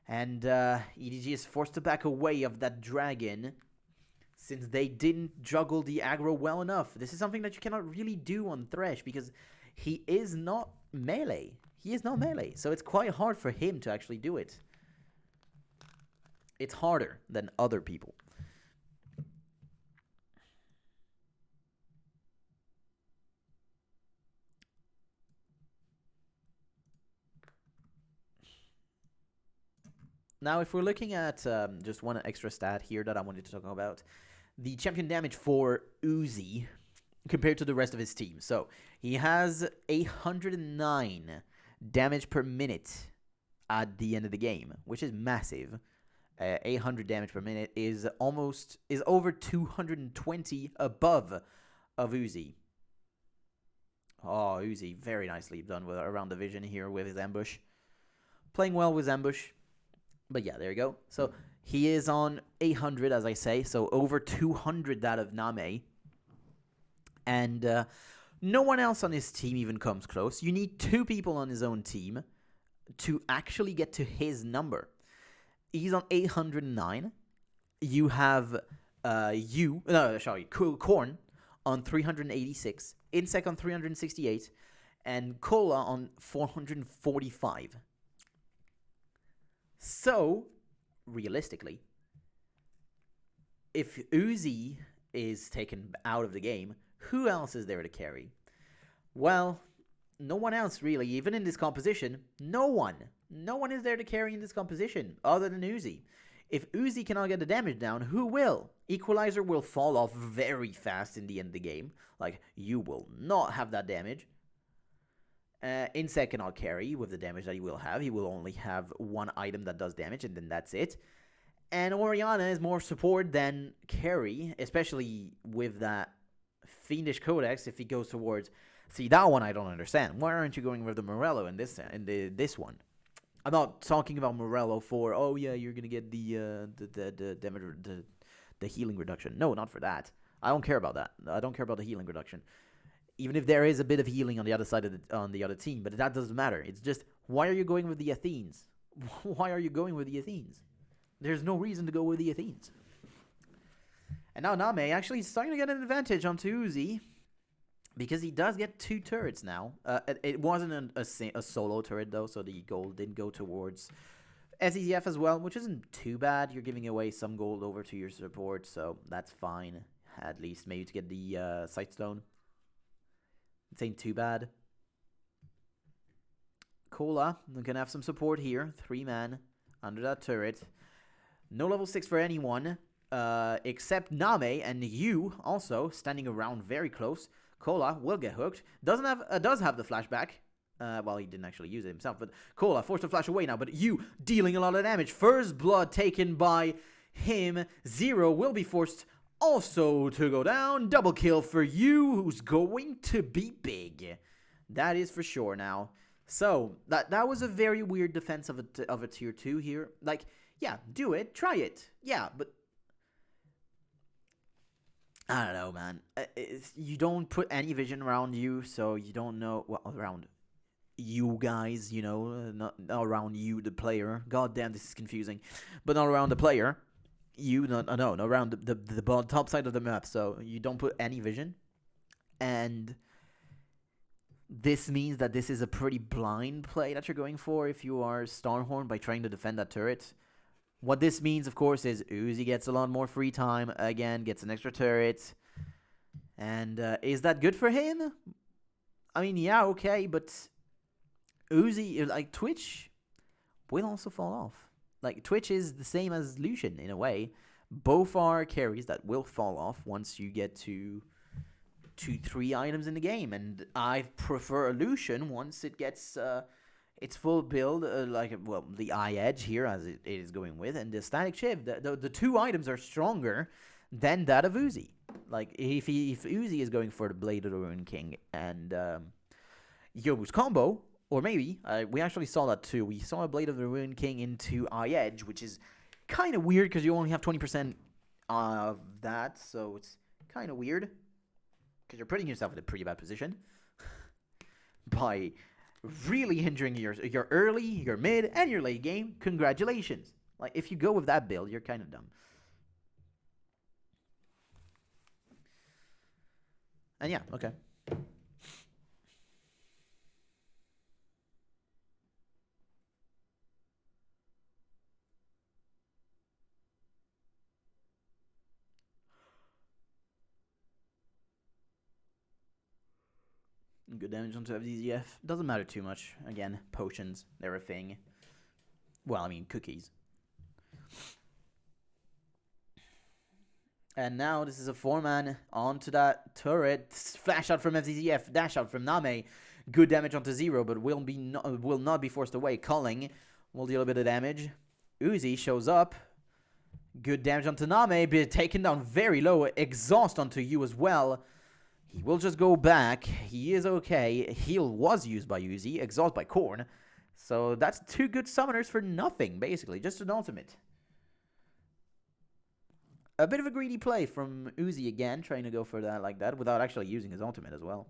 And EDG is forced to back away of that dragon. Since they didn't juggle the aggro well enough. This is something that you cannot really do on Thresh. Because he is not melee. He is not melee. So it's quite hard for him to actually do it. It's harder than other people. Now, if we're looking at just one extra stat here that I wanted to talk about, the champion damage for Uzi compared to the rest of his team. So, he has 109 damage per minute at the end of the game, which is massive. 800 damage per minute is over 220 above of Uzi. Oh, Uzi, very nicely done around the vision here with his ambush. Playing well with ambush. But yeah, there you go. So he is on 800, as I say. So over 200 that of Name. And no one else on his team even comes close. You need 2 people on his own team to actually get to his number. He's on 809. You have Korn on 386. Insec on 368. And Cola on 445. So, realistically, if Uzi is taken out of the game, who else is there to carry? Well, no one else really. Even in this composition, no one. No one is there to carry in this composition other than Uzi. If Uzi cannot get the damage down, who will? Equalizer will fall off very fast in the end of the game. Like, you will not have that damage. Insect cannot carry with the damage that he will have. He will only have 1 item that does damage, and then that's it. And Orianna is more support than carry, especially with that Fiendish Codex if he goes towards... See, that one I don't understand. Why aren't you going with the Morello in this one? I'm not talking about Morello for, oh yeah, you're going to get the healing reduction. No, not for that. I don't care about that. I don't care about the healing reduction. Even if there is a bit of healing on the other side of on the other team, but that doesn't matter. It's just, why are you going with the Athenes? Why are you going with the Athenes? There's no reason to go with the Athenes. And now Name actually is starting to get an advantage on Uzi, because he does get 2 turrets now. It wasn't a solo turret though, so the gold did go towards SEZF as well, which isn't too bad. You're giving away some gold over to your support, so that's fine. At least maybe to get the Sightstone. It ain't too bad. Cola, we can have some support here. 3-man under that turret. No level 6 for anyone, except Name, and you also standing around very close. Cola will get hooked. Does have the flashback. Well, he didn't actually use it himself, but Cola forced to flash away now. But you dealing a lot of damage. First blood taken by him. 0 will be forced also to go down. Double kill for you, who's going to be big. That is for sure now. So, that was a very weird defense of a tier 2 here. Like, yeah, do it. Try it. Yeah, but... I don't know, man. You don't put any vision around you, so you don't know... Well, around you guys, you know. Not around you, the player. God damn, this is confusing. But not around the player. No, around the top side of the map. So you don't put any vision. And This means that this is a pretty blind play that you're going for if you are Starhorn by trying to defend that turret. What this means, of course, is Uzi gets a lot more free time, again, gets an extra turret. And is that good for him? I mean, yeah, okay, but Uzi, like, Twitch will also fall off. Like, Twitch is the same as Lucian, in a way. Both are carries that will fall off once you get to 2-3 items in the game. And I prefer Lucian once it gets its full build, the eye edge here, as it is going with, and the static shiv. The two items are stronger than that of Uzi. Like, if Uzi is going for the Blade of the Ruin King and Yobu's combo, or maybe, we actually saw that too. We saw a Blade of the Ruin King into eye edge, which is kind of weird because you only have 20% of that, so it's kind of weird because you're putting yourself in a pretty bad position by really hindering your early, your mid, and your late game. Congratulations. Like, if you go with that build, you're kind of dumb. And yeah, okay. Good damage onto FZZF. Doesn't matter too much. Again, potions, they're a thing. Well, I mean, cookies. And now this is a 4-man onto that turret. Flash out from FZZF, dash out from Name. Good damage onto Zero, but will not be forced away. Culling will deal a bit of damage. Uzi shows up. Good damage onto Name, but taken down very low. Exhaust onto you as well. He will just go back. He is okay. Heal was used by Uzi. Exhaust by Korn. So that's 2 good summoners for nothing, basically. Just an ultimate. A bit of a greedy play from Uzi again, trying to go for that like that, without actually using his ultimate as well.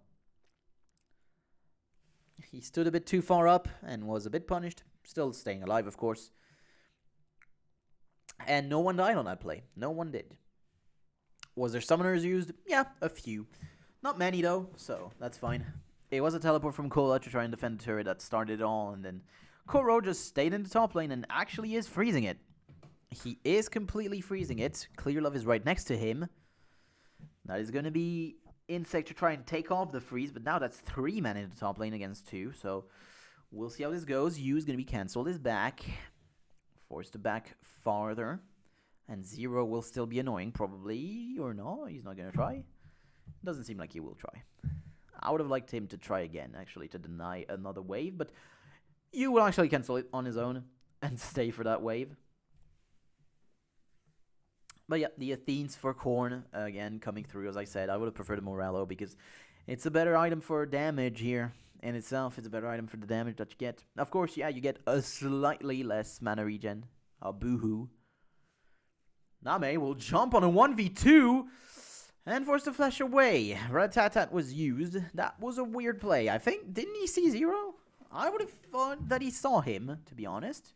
He stood a bit too far up and was a bit punished. Still staying alive, of course. And no one died on that play. No one did. Was there summoners used? Yeah, a few. Not many, though, so that's fine. It was a teleport from Kola to try and defend the turret that started it all, and then Koro just stayed in the top lane and actually is freezing it. He is completely freezing it. Clear Love is right next to him. That is going to be Insect to try and take off the freeze, but now that's 3 men in the top lane against 2, so we'll see how this goes. Yu is going to be cancelled. Is back. Forced to back farther. And Zero will still be annoying, probably, or no, he's not going to try. Doesn't seem like he will try. I would have liked him to try again, actually, to deny another wave, but you will actually cancel it on his own and stay for that wave. But yeah, the Athenes for Korn, again, coming through, as I said. I would have preferred a Morello because it's a better item for damage here in itself. It's a better item for the damage that you get. Of course, yeah, you get a slightly less mana regen. Boo-hoo. Name will jump on a 1v2 and force the flash away. Ratatat was used. That was a weird play. I think, didn't he see Zero? I would have thought that he saw him, to be honest.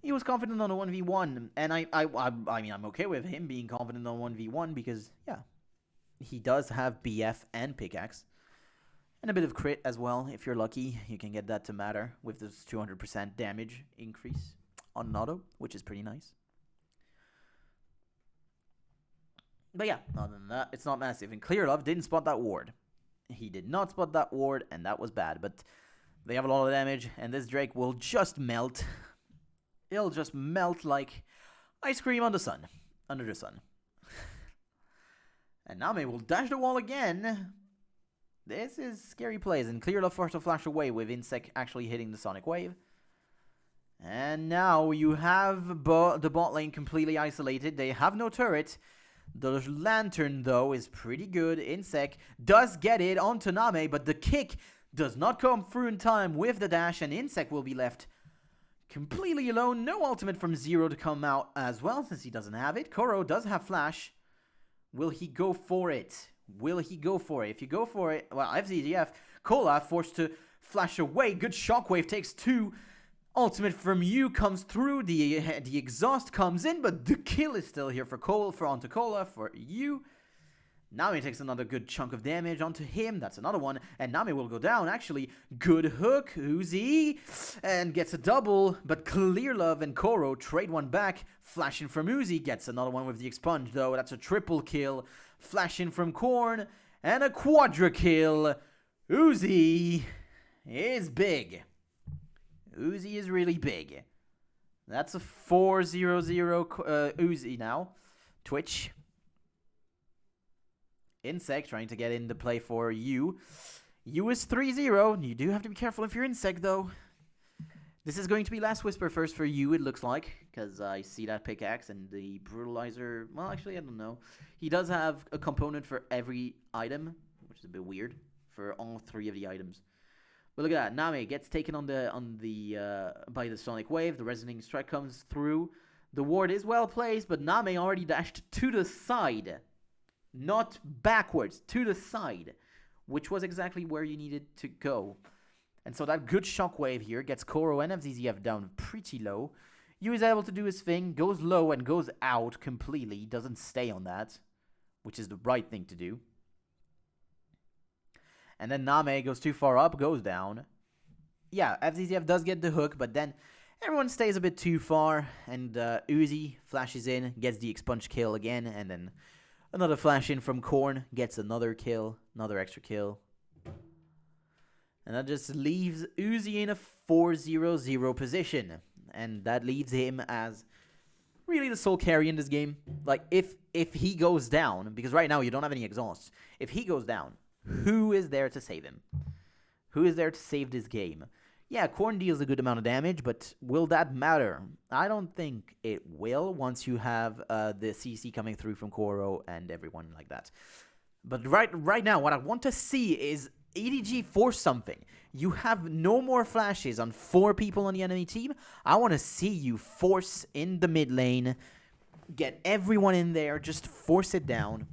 He was confident on a 1v1, and I mean, I'm okay with him being confident on 1v1 because, yeah, he does have BF and Pickaxe. And a bit of crit as well. If you're lucky, you can get that to matter with this 200% damage increase on an auto, which is pretty nice. But yeah, other than that, it's not massive. And Clear Love didn't spot that ward. He did not spot that ward, and that was bad. But they have a lot of damage, and this Drake will just melt. It'll just melt like ice cream on the sun. Under the sun. And Name will dash the wall again. This is scary plays, and Clear Love forced to flash away with Insect actually hitting the Sonic Wave. And now you have the bot lane completely isolated. They have no turret. The Lantern, though, is pretty good. Insect does get it onto Name, but the kick does not come through in time with the dash, and Insect will be left completely alone. No ultimate from Zero to come out as well, since he doesn't have it. Koro does have flash. Will he go for it? Will he go for it? If you go for it, well, FZDF, Kola forced to flash away. Good shockwave, takes 2. Ultimate from you comes through. The exhaust comes in, but the kill is still here for onto Kola for you. Nami takes another good chunk of damage onto him. That's another one. And Nami will go down, actually. Good hook, Uzi. And gets a double. But Clear Love and Koro trade one back. Flashing from Uzi. Gets another one with the expunge, though. That's a triple kill. Flashing from Korn. And a quadra kill. Uzi is big. Uzi is really big. That's a 4-0-0 Uzi now. Twitch. Insect trying to get into play for you. You is 3-0. You do have to be careful if you're Insect, though. This is going to be Last Whisper first for you, it looks like. Because I see that pickaxe and the Brutalizer. Well, actually, I don't know. He does have a component for every item, which is a bit weird for all three of the items. But look at that. Nami gets taken by the Sonic Wave. The Resonating Strike comes through. The ward is well placed, but Nami already dashed to the side. Not backwards, to the side, which was exactly where you needed to go. And so that good shockwave here gets Koro and FZZF down pretty low. Yu is able to do his thing, goes low and goes out completely. Doesn't stay on that, which is the right thing to do. And then Name goes too far up, goes down. Yeah, FZZF does get the hook, but then everyone stays a bit too far. And Uzi flashes in, gets the expunge kill again, and then another flash in from Korn, gets another kill, another extra kill. And that just leaves Uzi in a 4-0-0 position. And that leaves him as really the sole carry in this game. Like, if he goes down, because right now you don't have any exhausts. If he goes down, who is there to save him? Who is there to save this game? Yeah, Korn deals a good amount of damage, but will that matter? I don't think it will once you have the CC coming through from Koro and everyone like that. But right now, what I want to see is EDG force something. You have no more flashes on 4 people on the enemy team. I want to see you force in the mid lane. Get everyone in there. Just force it down.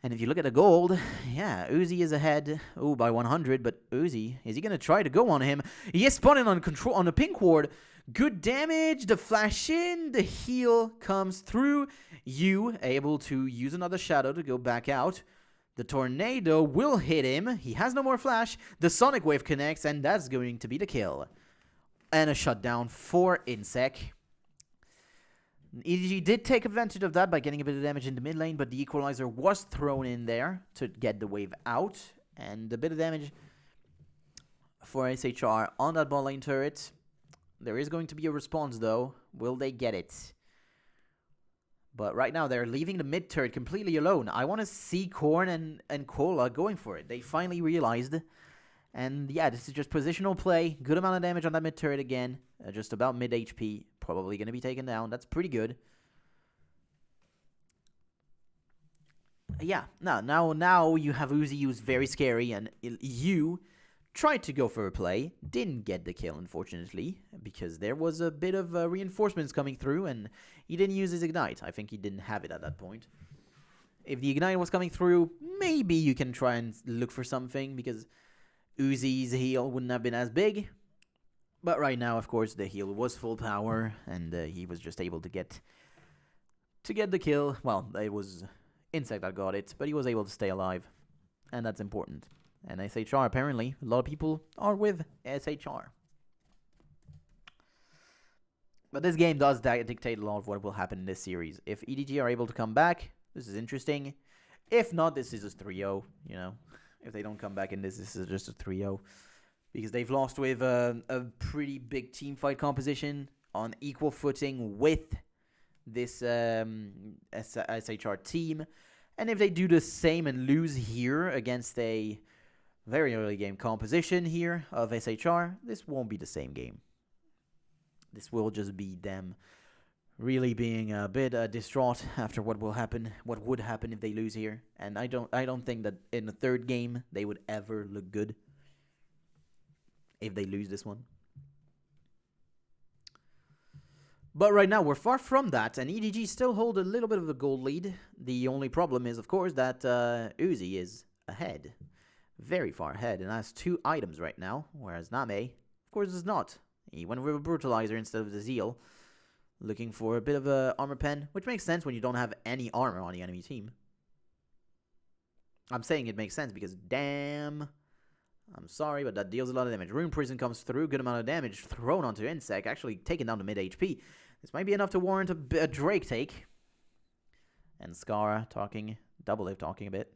And if you look at the gold, yeah, Uzi is ahead, by 100, but Uzi, is he going to try to go on him? He is spawning on control on the pink ward. Good damage, the flash in, the heal comes through. You able to use another shadow to go back out. The tornado will hit him. He has no more flash. The Sonic Wave connects, and that's going to be the kill. And a shutdown for Insec. EDG did take advantage of that by getting a bit of damage in the mid lane, but the equalizer was thrown in there to get the wave out. And a bit of damage for SHR on that bot lane turret. There is going to be a response, though. Will they get it? But right now, they're leaving the mid turret completely alone. I want to see Korn and Cola going for it. They finally realized. And yeah, this is just positional play. Good amount of damage on that mid turret again. Just about mid HP. Probably going to be taken down. That's pretty good. Yeah, now you have Uzi, who's very scary, and you tried to go for a play. Didn't get the kill, unfortunately, because there was a bit of reinforcements coming through, and he didn't use his Ignite. I think he didn't have it at that point. If the Ignite was coming through, maybe you can try and look for something, because Uzi's heal wouldn't have been as big. But right now, of course, the heal was full power, and he was just able to get the kill. Well, it was Insect that got it, but he was able to stay alive, and that's important. And SHR, apparently, a lot of people are with SHR. But this game does dictate a lot of what will happen in this series. If EDG are able to come back, this is interesting. If not, this is a 3-0, you know. If they don't come back in this is just a 3-0. Because they've lost with a pretty big team fight composition on equal footing with this SHR team. And if they do the same and lose here against a very early game composition here of SHR, this won't be the same game. This will just be them really being a bit distraught after what would happen if they lose here. And I don't think that in the third game they would ever look good if they lose this one. But right now, we're far from that, and EDG still hold a little bit of a gold lead. The only problem is, of course, that Uzi is ahead. Very far ahead, and has 2 items right now, whereas Name, of course, does not. He went with a Brutalizer instead of the Zeal. Looking for a bit of a armor pen, which makes sense when you don't have any armor on the enemy team. I'm saying it makes sense because damn, I'm sorry, but that deals a lot of damage. Rune Prison comes through, good amount of damage thrown onto Insect, actually taken down to mid HP. This might be enough to warrant a Drake take. And Scara talking, Double Lift talking a bit.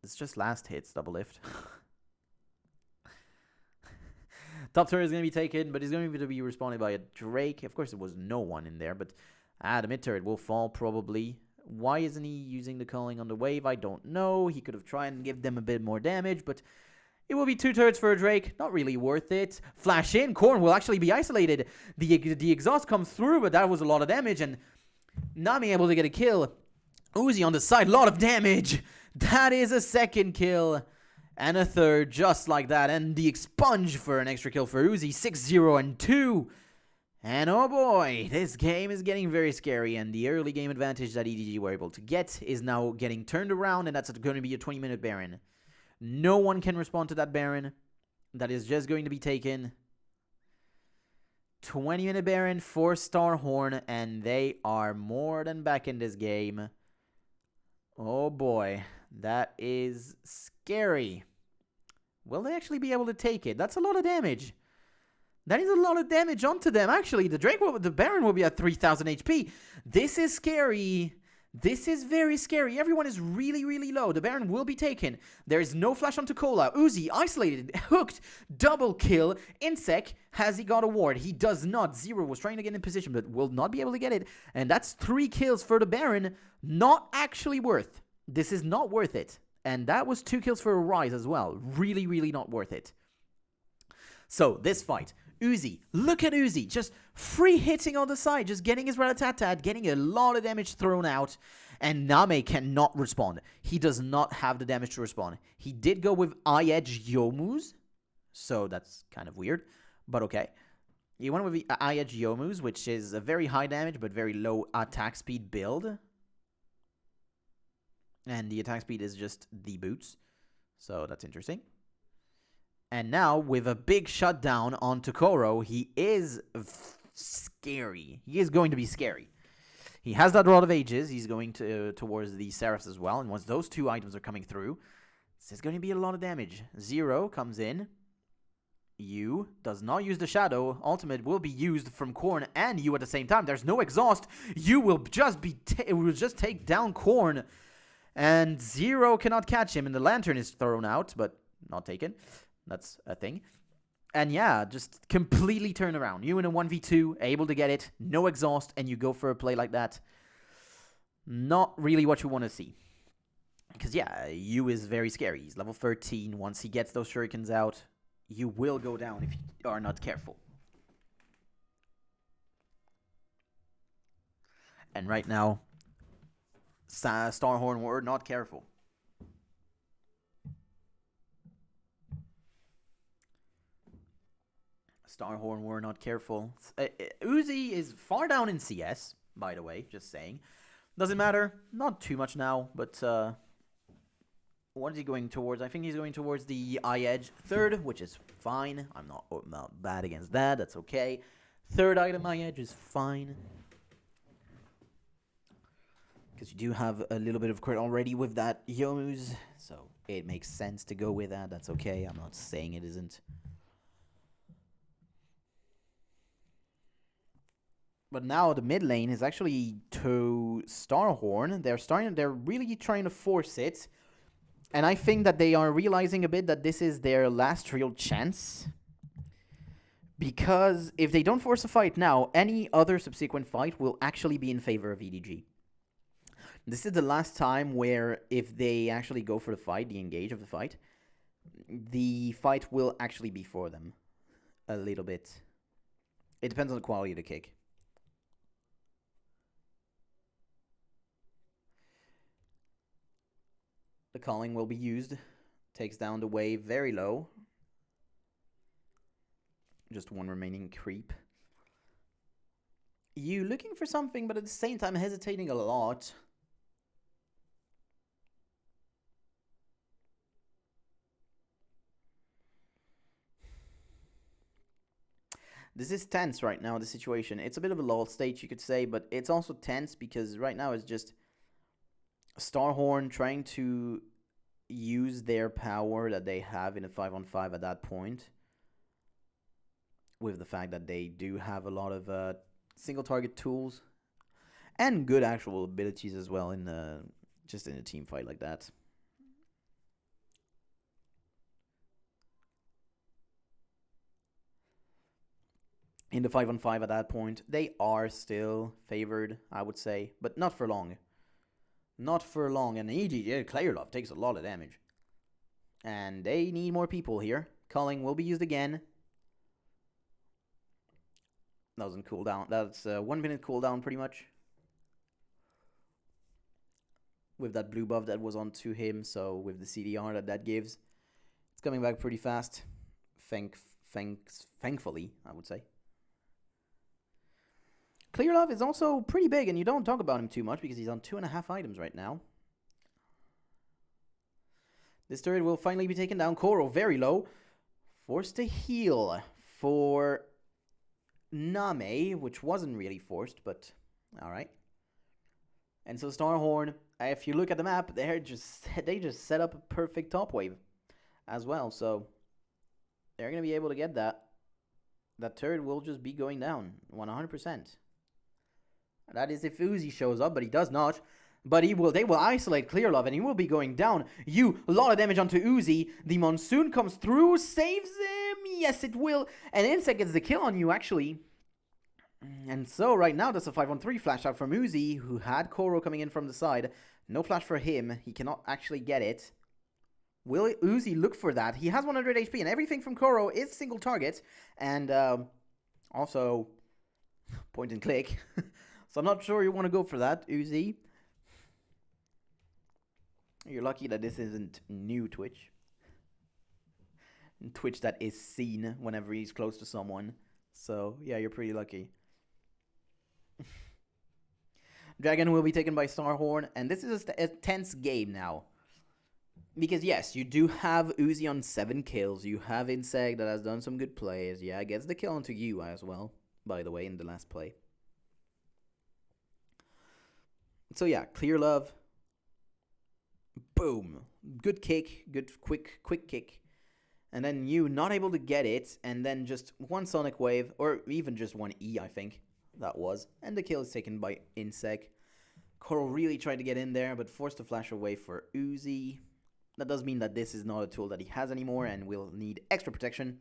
It's just last hits, Double Lift. Top turret is going to be taken, but he's going to be responded by a Drake. Of course, there was no one in there, but the mid turret will fall probably. Why isn't he using the culling on the wave? I don't know. He could have tried and give them a bit more damage, but it will be 2 turrets for a Drake. Not really worth it. Flash in. Korn will actually be isolated. The exhaust comes through, but that was a lot of damage, and not being able to get a kill. Uzi on the side, lot of damage. That is a second kill. And a third, just like that. And the expunge for an extra kill for Uzi. 6-0 and 2. And oh boy, this game is getting very scary. And the early game advantage that EDG were able to get is now getting turned around. And that's going to be a 20-minute Baron. No one can respond to that Baron. That is just going to be taken. 20-minute Baron for Starhorn. And they are more than back in this game. Oh boy, that is scary. Will they actually be able to take it? That's a lot of damage. That is a lot of damage onto them. Actually, the Baron will be at 3,000 HP. This is scary. This is very scary. Everyone is really, really low. The Baron will be taken. There is no flash onto Cola. Uzi, isolated, hooked, double kill. Insec, has he got a ward? He does not. Zero was trying to get in position, but will not be able to get it. And that's 3 kills for the Baron. Not actually worth. This is not worth it. And that was 2 kills for a Rise as well. Really, really not worth it. So, this fight. Uzi, look at Uzi, just free hitting on the side, just getting his rat-a-tat-tat, getting a lot of damage thrown out, and Name cannot respond. He does not have the damage to respond. He did go with I-Edge Yomus, so that's kind of weird, but okay. He went with the I-Edge Yomus, which is a very high damage, but very low attack speed build. And the attack speed is just the boots, so that's interesting. And now, with a big shutdown on Tokoro, he is scary. He is going to be scary. He has that Rod of Ages. He's going towards the Seraphs as well. And once those 2 items are coming through, this is going to be a lot of damage. Zero comes in. You does not use the Shadow. Ultimate will be used from Korn and you at the same time. There's no exhaust. You will just take down Korn. And Zero cannot catch him. And the Lantern is thrown out, but not taken. That's a thing. And yeah, just completely turn around. You in a 1v2, able to get it, no exhaust, and you go for a play like that. Not really what you want to see. Because yeah, you is very scary. He's level 13. Once he gets those shurikens out, you will go down if you are not careful. And right now, Starhorn were not careful. Starhorn were not careful. Uzi is far down in CS, by the way, just saying. Doesn't matter. Not too much now, but what is he going towards? I think he's going towards the I-Edge third, which is fine. I'm not bad against that. That's okay. Third item I-Edge is fine. Because you do have a little bit of crit already with that Yomu's, so it makes sense to go with that. That's okay. I'm not saying it isn't. But now the mid lane is actually to Starhorn. They're really trying to force it. And I think that they are realizing a bit that this is their last real chance. Because if they don't force a fight now, any other subsequent fight will actually be in favor of EDG. This is the last time where if they actually go for the fight, the engage of the fight will actually be for them. A little bit. It depends on the quality of the kick. The calling will be used. Takes down the wave very low. Just one remaining creep. You looking for something, but at the same time hesitating a lot. This is tense right now, the situation. It's a bit of a lull stage, you could say, but it's also tense because right now it's just Starhorn trying to use their power that they have in a 5-on-5 at that point, with the fact that they do have a lot of single target tools and good actual abilities as well in just in a team fight like that. In the 5-on-5 at that point, they are still favored, I would say, but not for long. Not for long. And EDG, Clearlove takes a lot of damage. And they need more people here. Culling will be used again. That was in cooldown. That's 1 minute cooldown pretty much. With that blue buff that was onto him, so with the CDR that gives, it's coming back pretty fast. Thankfully, I would say. Clearlove is also pretty big, and you don't talk about him too much because he's on 2.5 items right now. This turret will finally be taken down. Koro very low. Forced to heal for Name, which wasn't really forced, but alright. And so Starhorn, if you look at the map, they just set up a perfect top wave as well, so they're going to be able to get that. That turret will just be going down 100%. That is if Uzi shows up, but he does not. But they will isolate Clearlove, and he will be going down. A lot of damage onto Uzi. The Monsoon comes through, saves him. Yes, it will. And Insect gets the kill on you, actually. And so right now, that's a 5-on-3 flash out from Uzi, who had Koro coming in from the side. No flash for him. He cannot actually get it. Will Uzi look for that? He has 100 HP, and everything from Koro is single target. And also point and click. So I'm not sure you want to go for that, Uzi. You're lucky that this isn't new Twitch. Twitch that is seen whenever he's close to someone. So, yeah, you're pretty lucky. Dragon will be taken by Starhorn, and this is a tense game now. Because, yes, you do have Uzi on 7 kills. You have Insect that has done some good plays. Yeah, gets the kill onto you as well, by the way, in the last play. So, yeah, Clearlove. Boom. Good kick. Good quick kick. And then you not able to get it. And then just one Sonic Wave. Or even just one E, I think. That was. And the kill is taken by Insect. Coral really tried to get in there. But forced to flash away for Uzi. That does mean that this is not a tool that he has anymore. And will need extra protection.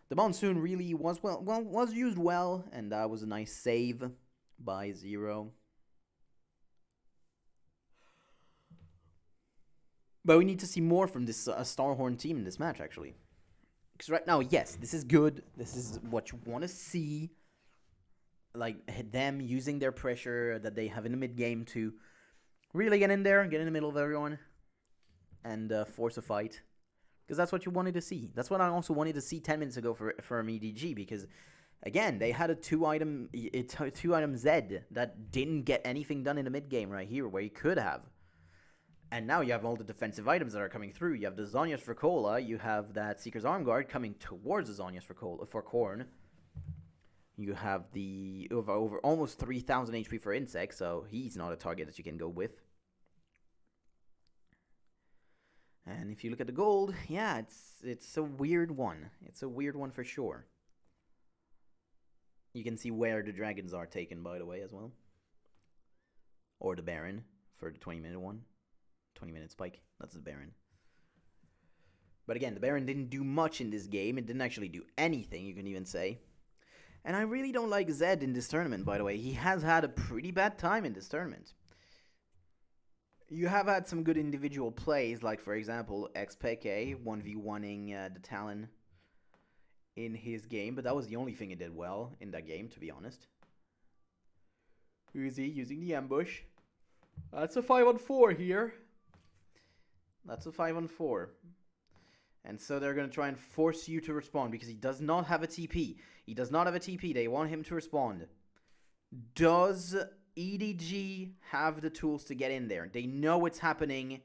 The Monsoon really was was used well. And that was a nice save by Zero. But we need to see more from this Starhorn team in this match, actually. Because right now, yes, this is good. This is what you want to see. Like, them using their pressure that they have in the mid-game to really get in there, get in the middle of everyone, and force a fight. Because that's what you wanted to see. That's what I also wanted to see 10 minutes ago for EDG. Because, again, they had a two-item Z that didn't get anything done in the mid-game right here, where he could have. And now you have all the defensive items that are coming through. You have the Zhonya's for Cola. You have that Seeker's Arm Guard coming towards the Zhonya's for Korn. You have the over almost 3,000 HP for Insect, so he's not a target that you can go with. And if you look at the gold, yeah, it's a weird one. It's a weird one for sure. You can see where the dragons are taken, by the way, as well. Or the Baron for the 20-minute one. 20-minute spike. That's the Baron. But again, the Baron didn't do much in this game. It didn't actually do anything, you can even say. And I really don't like Zed in this tournament, by the way. He has had a pretty bad time in this tournament. You have had some good individual plays, like, for example, XPK 1v1ing the Talon in his game. But that was the only thing he did well in that game, to be honest. Uzi using the ambush. That's a 5-on-4 here. That's a 5-on-4. And so they're going to try and force you to respond because he does not have a TP. He does not have a TP. They want him to respond. Does EDG have the tools to get in there? They know it's happening.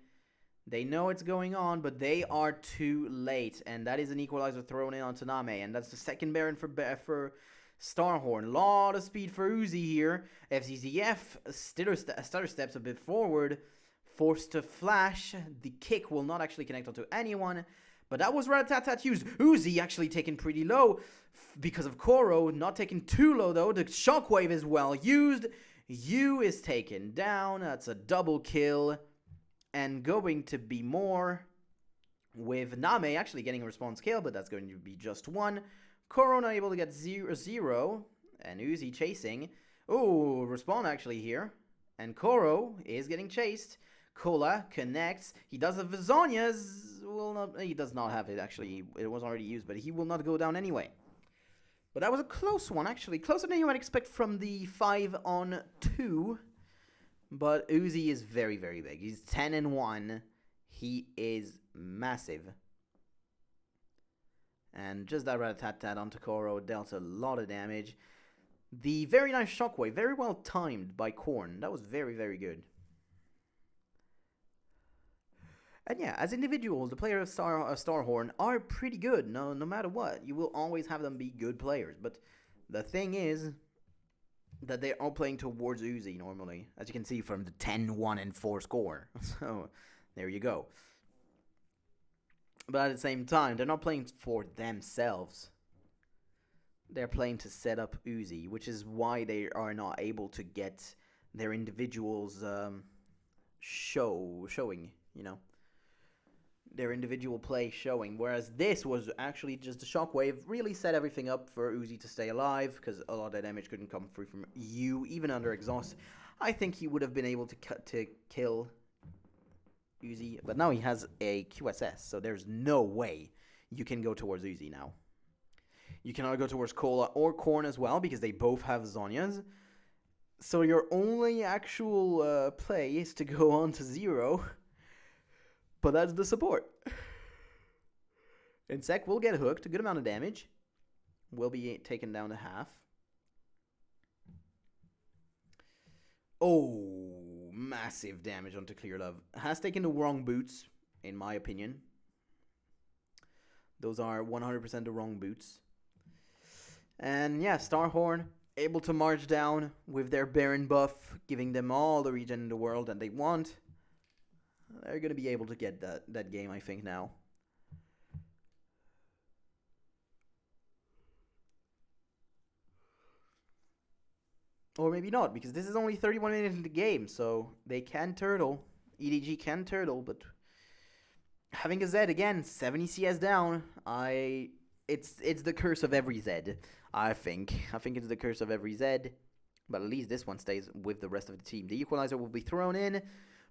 They know it's going on, but they are too late. And that is an equalizer thrown in onto Name. And that's the second Baron for Starhorn, lot of speed for Uzi here. FZZF, stutter steps a bit forward. Forced to flash. The kick will not actually connect onto anyone. But that was Rat-a-tat-tat used. Uzi actually taken pretty low because of Koro. Not taken too low though. The shockwave is well used. Yu is taken down. That's a double kill. And going to be more with Name actually getting a response kill, but that's going to be just one. Koro not able to get 0-0. And Uzi chasing. Oh, respawn actually here. And Koro is getting chased. Cola connects. He does have Zonia's. Will not. He does not have it actually. It was already used, but he will not go down anyway. But that was a close one actually, closer than you might expect from the 5-on-2. But Uzi is very, very big. He's 10-1. He is massive. And just that rat-a-tat-tat onto Koro dealt a lot of damage. The very nice shockwave, very well timed by Korn. That was very, very good. And yeah, as individuals, the players of Starhorn are pretty good. No matter what, you will always have them be good players. But the thing is that they are playing towards Uzi normally, as you can see from the 10-1-4 score. So there you go. But at the same time, they're not playing for themselves. They're playing to set up Uzi, which is why they are not able to get their individuals showing, you know. Their individual play showing, whereas this was actually just a shockwave, really set everything up for Uzi to stay alive, because a lot of that damage couldn't come through from you, even under exhaust. I think he would have been able to kill Uzi, but now he has a QSS, so there's no way you can go towards Uzi now. You cannot go towards Cola or Korn as well, because they both have Zonias. So your only actual play is to go on to 0. But that's the support. Insect will get hooked. A good amount of damage. Will be taken down to half. Oh, massive damage onto Clear Love. Has taken the wrong boots, in my opinion. Those are 100% the wrong boots. And yeah, Starhorn able to march down with their Baron buff, giving them all the regen in the world that they want. They're going to be able to get that game, I think, now. Or maybe not, because this is only 31 minutes in the game, so they can turtle. EDG can turtle, but having a Z again, 70 CS down, it's the curse of every Z, I think. I think it's the curse of every Z, but at least this one stays with the rest of the team. The equalizer will be thrown in.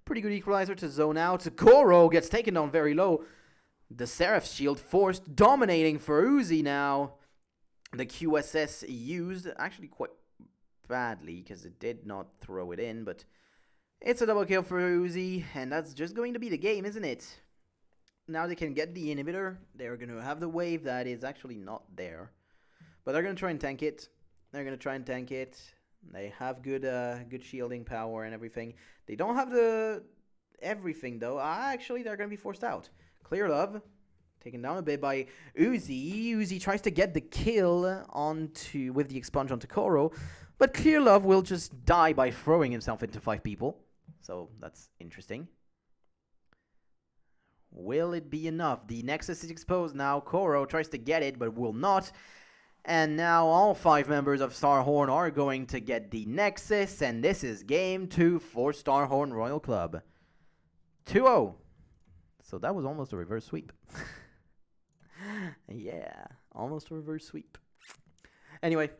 Pretty good equalizer to zone out. Koro gets taken down very low. The Seraph shield forced, dominating for Uzi now. The QSS used, actually quite badly, because it did not throw it in, but it's a double kill for Uzi, and that's just going to be the game, isn't it? Now they can get the inhibitor. They're going to have the wave that is actually not there. But they're going to try and tank it. They have good shielding power and everything. They don't have the everything though. Actually, they're gonna be forced out. Clear Love taken down a bit by Uzi. Uzi tries to get the kill with the expunge onto Koro, but Clear Love will just die by throwing himself into 5 people. So that's interesting. Will it be enough? The Nexus is exposed now. Koro tries to get it, but will not. And now all 5 members of Starhorn are going to get the Nexus, and this is game 2 for Starhorn Royal Club. 2-0. So that was almost a reverse sweep. Yeah, almost a reverse sweep. Anyway,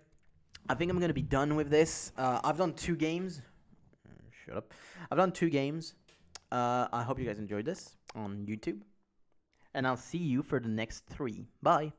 I think I'm going to be done with this. I've done 2 games. Shut up. I've done 2 games. I hope you guys enjoyed this on YouTube. And I'll see you for the next 3. Bye.